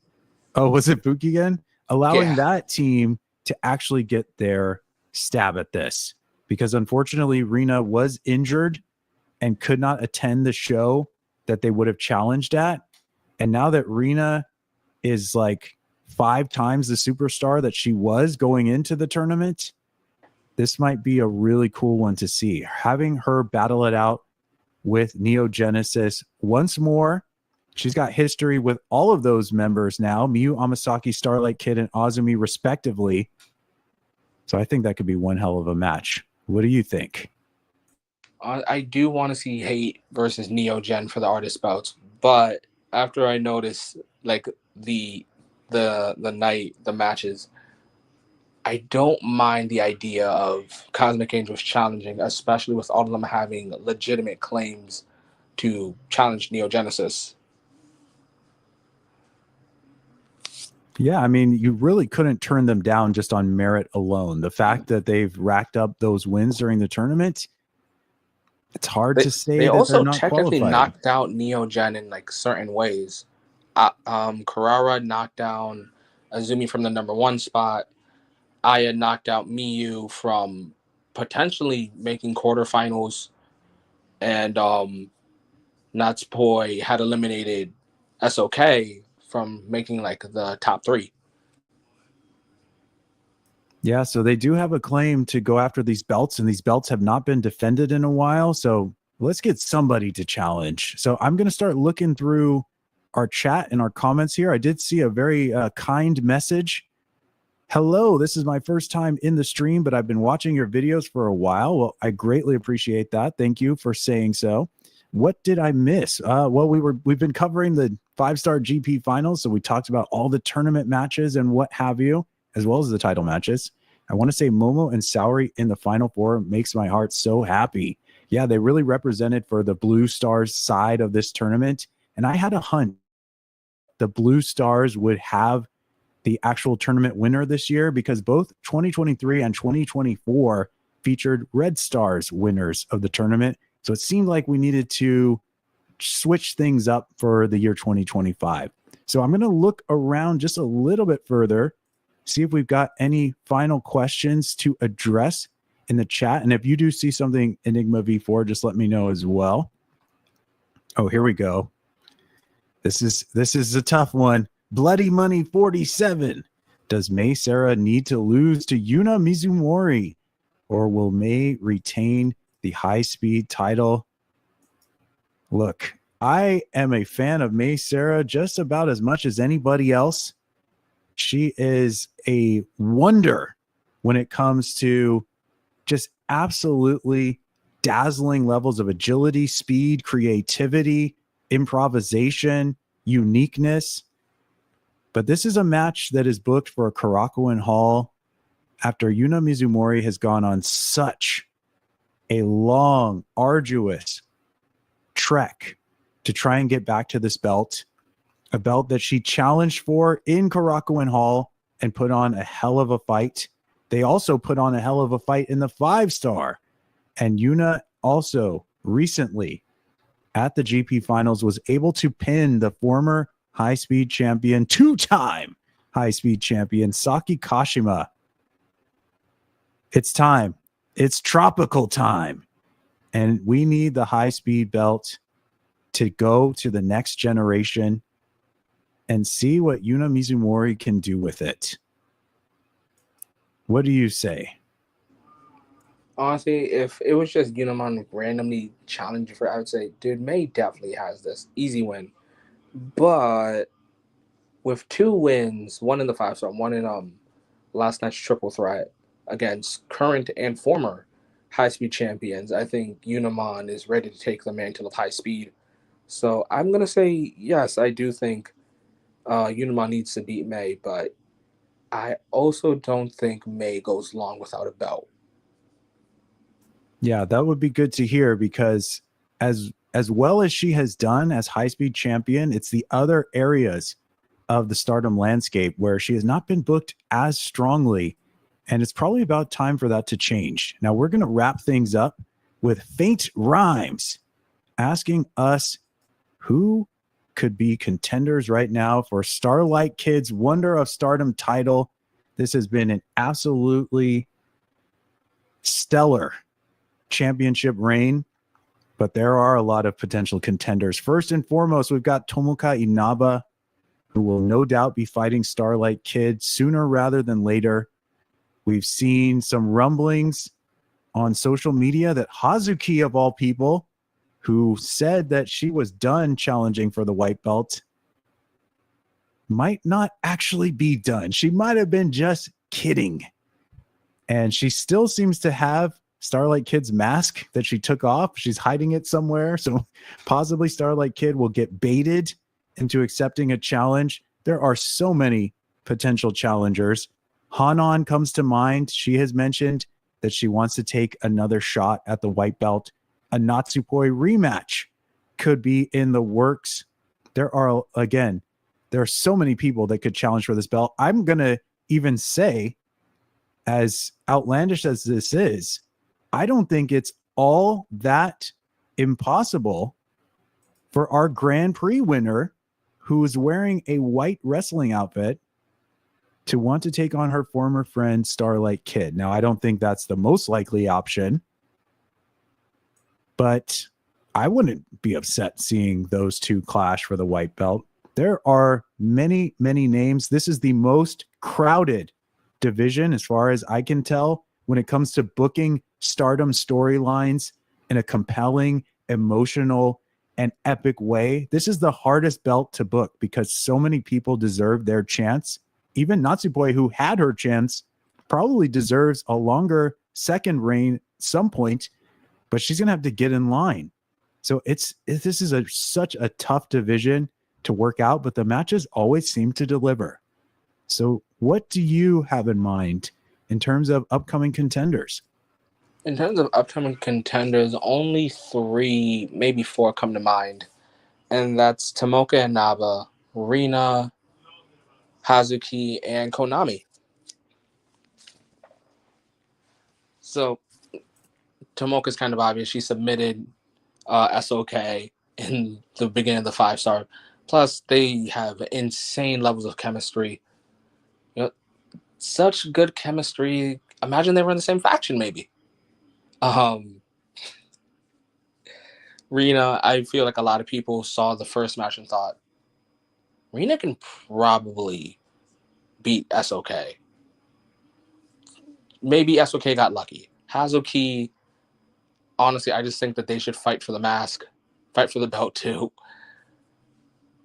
Oh, was it Fukigen? Allowing that team to actually get their stab at this. Because unfortunately, Rina was injured and could not attend the show that they would have challenged at. And now that Rina is like 5 times the superstar that she was going into the tournament, this might be a really cool one to see. Having her battle it out with Neo Genesis once more. She's got history with all of those members now, Miyu Amasaki, Starlight Kid, and Azumi, respectively. So I think that could be one hell of a match. What do you think? I do want to see Hate versus Neo Gen for the artist belts, but after I notice like the matches, I don't mind the idea of Cosmic Angels challenging, especially with all of them having legitimate claims to challenge Neo Genesis. Yeah, I mean, you really couldn't turn them down just on merit alone. The fact that they've racked up those wins during the tournament, it's hard to say they that also they're not technically qualified. knocked out Neo Gen in like certain ways. Carrara knocked down Azumi from the number 1 spot. Aya knocked out Miyu from potentially making quarterfinals, and Natsupoi had eliminated SOK from making like the top 3. Yeah, so they do have a claim to go after these belts, and these belts have not been defended in a while. So let's get somebody to challenge. So I'm going to start looking through our chat and our comments here. I did see a very kind message. Hello, this is my first time in the stream, but I've been watching your videos for a while. Well, I greatly appreciate that. Thank you for saying so. What did I miss? Well, we've been covering the 5-star GP finals, so we talked about all the tournament matches and what have you, as well as the title matches. I want to say Momo and Saori in the Final Four makes my heart so happy. Yeah, they really represented for the Blue Stars side of this tournament, and I had a hunch the Blue Stars would have the actual tournament winner this year because both 2023 and 2024 featured Red Stars winners of the tournament. So it seemed like we needed to switch things up for the year 2025. So I'm going to look around just a little bit further, see if we've got any final questions to address in the chat. And if you do see something Enigma V4, just let me know as well. Oh, here we go. This is a tough one. Bloody Money 47. Does Mei Seira need to lose to Yuna Mizumori, or will Mei retain the high-speed title? Look, I am a fan of Mei Seira just about as much as anybody else. She is a wonder when it comes to just absolutely dazzling levels of agility, speed, creativity, improvisation, uniqueness. But this is a match that is booked for Korakuen Hall after Yuna Mizumori has gone on such a long, arduous trek to try and get back to this belt, a belt that she challenged for in Korakuen Hall and put on a hell of a fight. They also put on a hell of a fight in the 5-star. And Yuna also recently at the GP finals was able to pin the former high-speed champion, 2-time high-speed champion, Saki Kashima. It's time. It's tropical time. And we need the high-speed belt to go to the next generation and see what Yuna Mizumori can do with it. What do you say? Honestly, if it was just Unimon randomly challenging for, I would say, dude, May definitely has this. Easy win. But with 2 wins, one in the 5-star, one in last night's triple threat against current and former high-speed champions, I think Unimon is ready to take the mantle of high speed. So I'm going to say, yes, I do think Unimon needs to beat May, but I also don't think May goes long without a belt. Yeah, that would be good to hear because as well as she has done as high-speed champion, it's the other areas of the Stardom landscape where she has not been booked as strongly, and it's probably about time for that to change. Now we're going to wrap things up with Faint Rhymes asking us who could be contenders right now for Starlight Kid's Wonder of Stardom title. This has been an absolutely stellar championship reign, but there are a lot of potential contenders. First and foremost, we've got Tomoka Inaba, who will no doubt be fighting Starlight Kid sooner rather than later. We've seen some rumblings on social media that Hazuki, of all people, who said that she was done challenging for the white belt, might not actually be done. She might have been just kidding. And she still seems to have Starlight Kid's mask that she took off. She's hiding it somewhere. So possibly Starlight Kid will get baited into accepting a challenge. There are so many potential challengers. Hanan comes to mind. She has mentioned that she wants to take another shot at the white belt. A Natsupoi rematch could be in the works. There are so many people that could challenge for this belt. I'm going to even say, as outlandish as this is, I don't think it's all that impossible for our Grand Prix winner, who is wearing a white wrestling outfit, to want to take on her former friend Starlight Kid. Now, I don't think that's the most likely option, but I wouldn't be upset seeing those two clash for the white belt. There are many, many names. This is the most crowded division, as far as I can tell, when it comes to booking Stardom storylines in a compelling, emotional, and epic way. This is the hardest belt to book because so many people deserve their chance. Even Natsupoi, who had her chance, probably deserves a longer second reign at some point, but she's going to have to get in line. So this is such a tough division to work out, but the matches always seem to deliver. So what do you have in mind in terms of upcoming contenders? In terms of upcoming contenders, only 3, maybe 4 come to mind. And that's Tomoka Inaba, Rina, Hazuki, and Konami. So Tomoka's kind of obvious. She submitted SOK in the beginning of the 5-star. Plus, they have insane levels of chemistry. Such good chemistry. Imagine they were in the same faction, maybe. Rina, I feel like a lot of people saw the first match and thought, Rina can probably beat SOK. Maybe SOK got lucky. Hazuki, honestly, I just think that they should fight for the mask, fight for the belt too.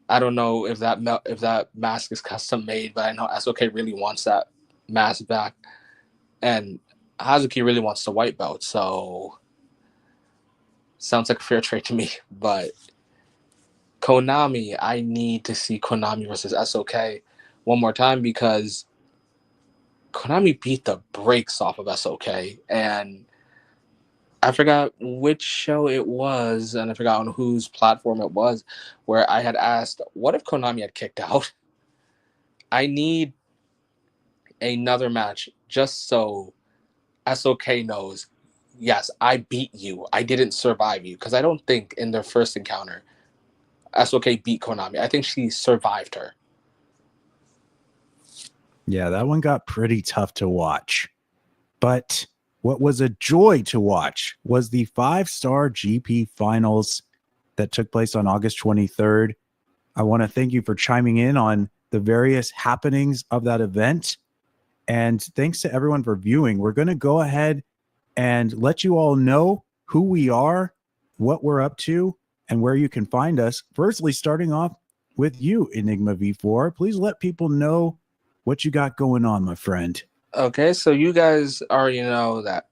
I don't know if that mask is custom made, but I know SOK really wants that mask back, and Hazuki really wants the white belt. So sounds like a fair trade to me. But Konami, I need to see Konami versus SOK one more time because Konami beat the brakes off of SOK, and I forgot which show it was, and I forgot on whose platform it was, where I had asked, what if Konami had kicked out? I need another match just so SOK knows, yes, I beat you. I didn't survive you. Because I don't think in their first encounter, SOK beat Konami. I think she survived her. Yeah, that one got pretty tough to watch. But what was a joy to watch was the 5-star GP finals that took place on August 23rd. I want to thank you for chiming in on the various happenings of that event. And thanks to everyone for viewing. We're going to go ahead and let you all know who we are, what we're up to, and where you can find us. Firstly, starting off with you, Enigma V4. Please let people know what you got going on, my friend. Okay, so you guys already know that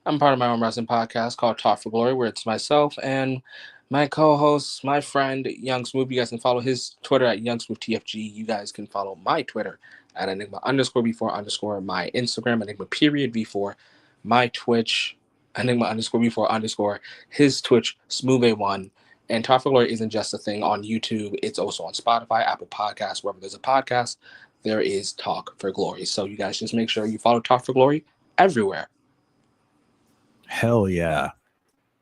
I'm part of my own wrestling podcast called Talk for Glory, where it's myself and my co-host, my friend, Young Smooth. You guys can follow his Twitter at YoungSmoothTFG. You guys can follow my Twitter at Enigma_V4_, my Instagram, Enigma_V4, my Twitch, Enigma_V4_, his Twitch, Smooth1. And Talk for Glory isn't just a thing on YouTube. It's also on Spotify, Apple Podcasts, wherever there's a podcast, there is Talk for Glory. So you guys just make sure you follow Talk for Glory everywhere. Hell yeah.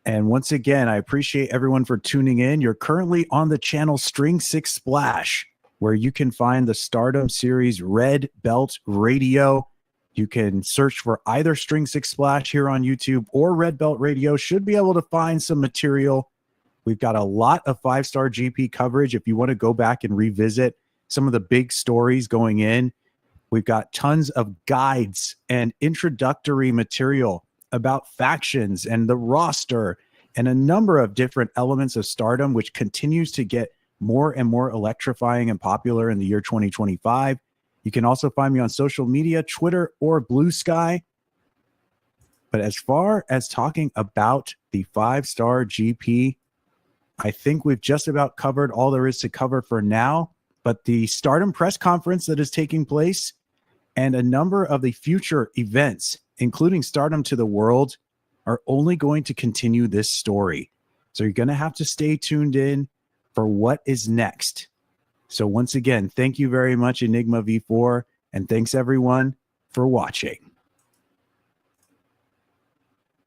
And once again, I appreciate everyone for tuning in. You're currently on the channel String 6 Splash, where you can find the Stardom Series Red Belt Radio. You can search for either String 6 Splash here on YouTube or Red Belt Radio. Should be able to find some material. We've got a lot of 5-star GP coverage if you want to go back and revisit some of the big stories going in. We've got tons of guides and introductory material about factions and the roster and a number of different elements of Stardom, which continues to get more and more electrifying and popular in the year 2025. You can also find me on social media, Twitter or Blue Sky. But as far as talking about the 5-star GP, I think we've just about covered all there is to cover for now. But the Stardom press conference that is taking place and a number of the future events, including Stardom to the World, are only going to continue this story. So you're going to have to stay tuned in for what is next. So once again, thank you very much, Enigma V4, and thanks everyone for watching.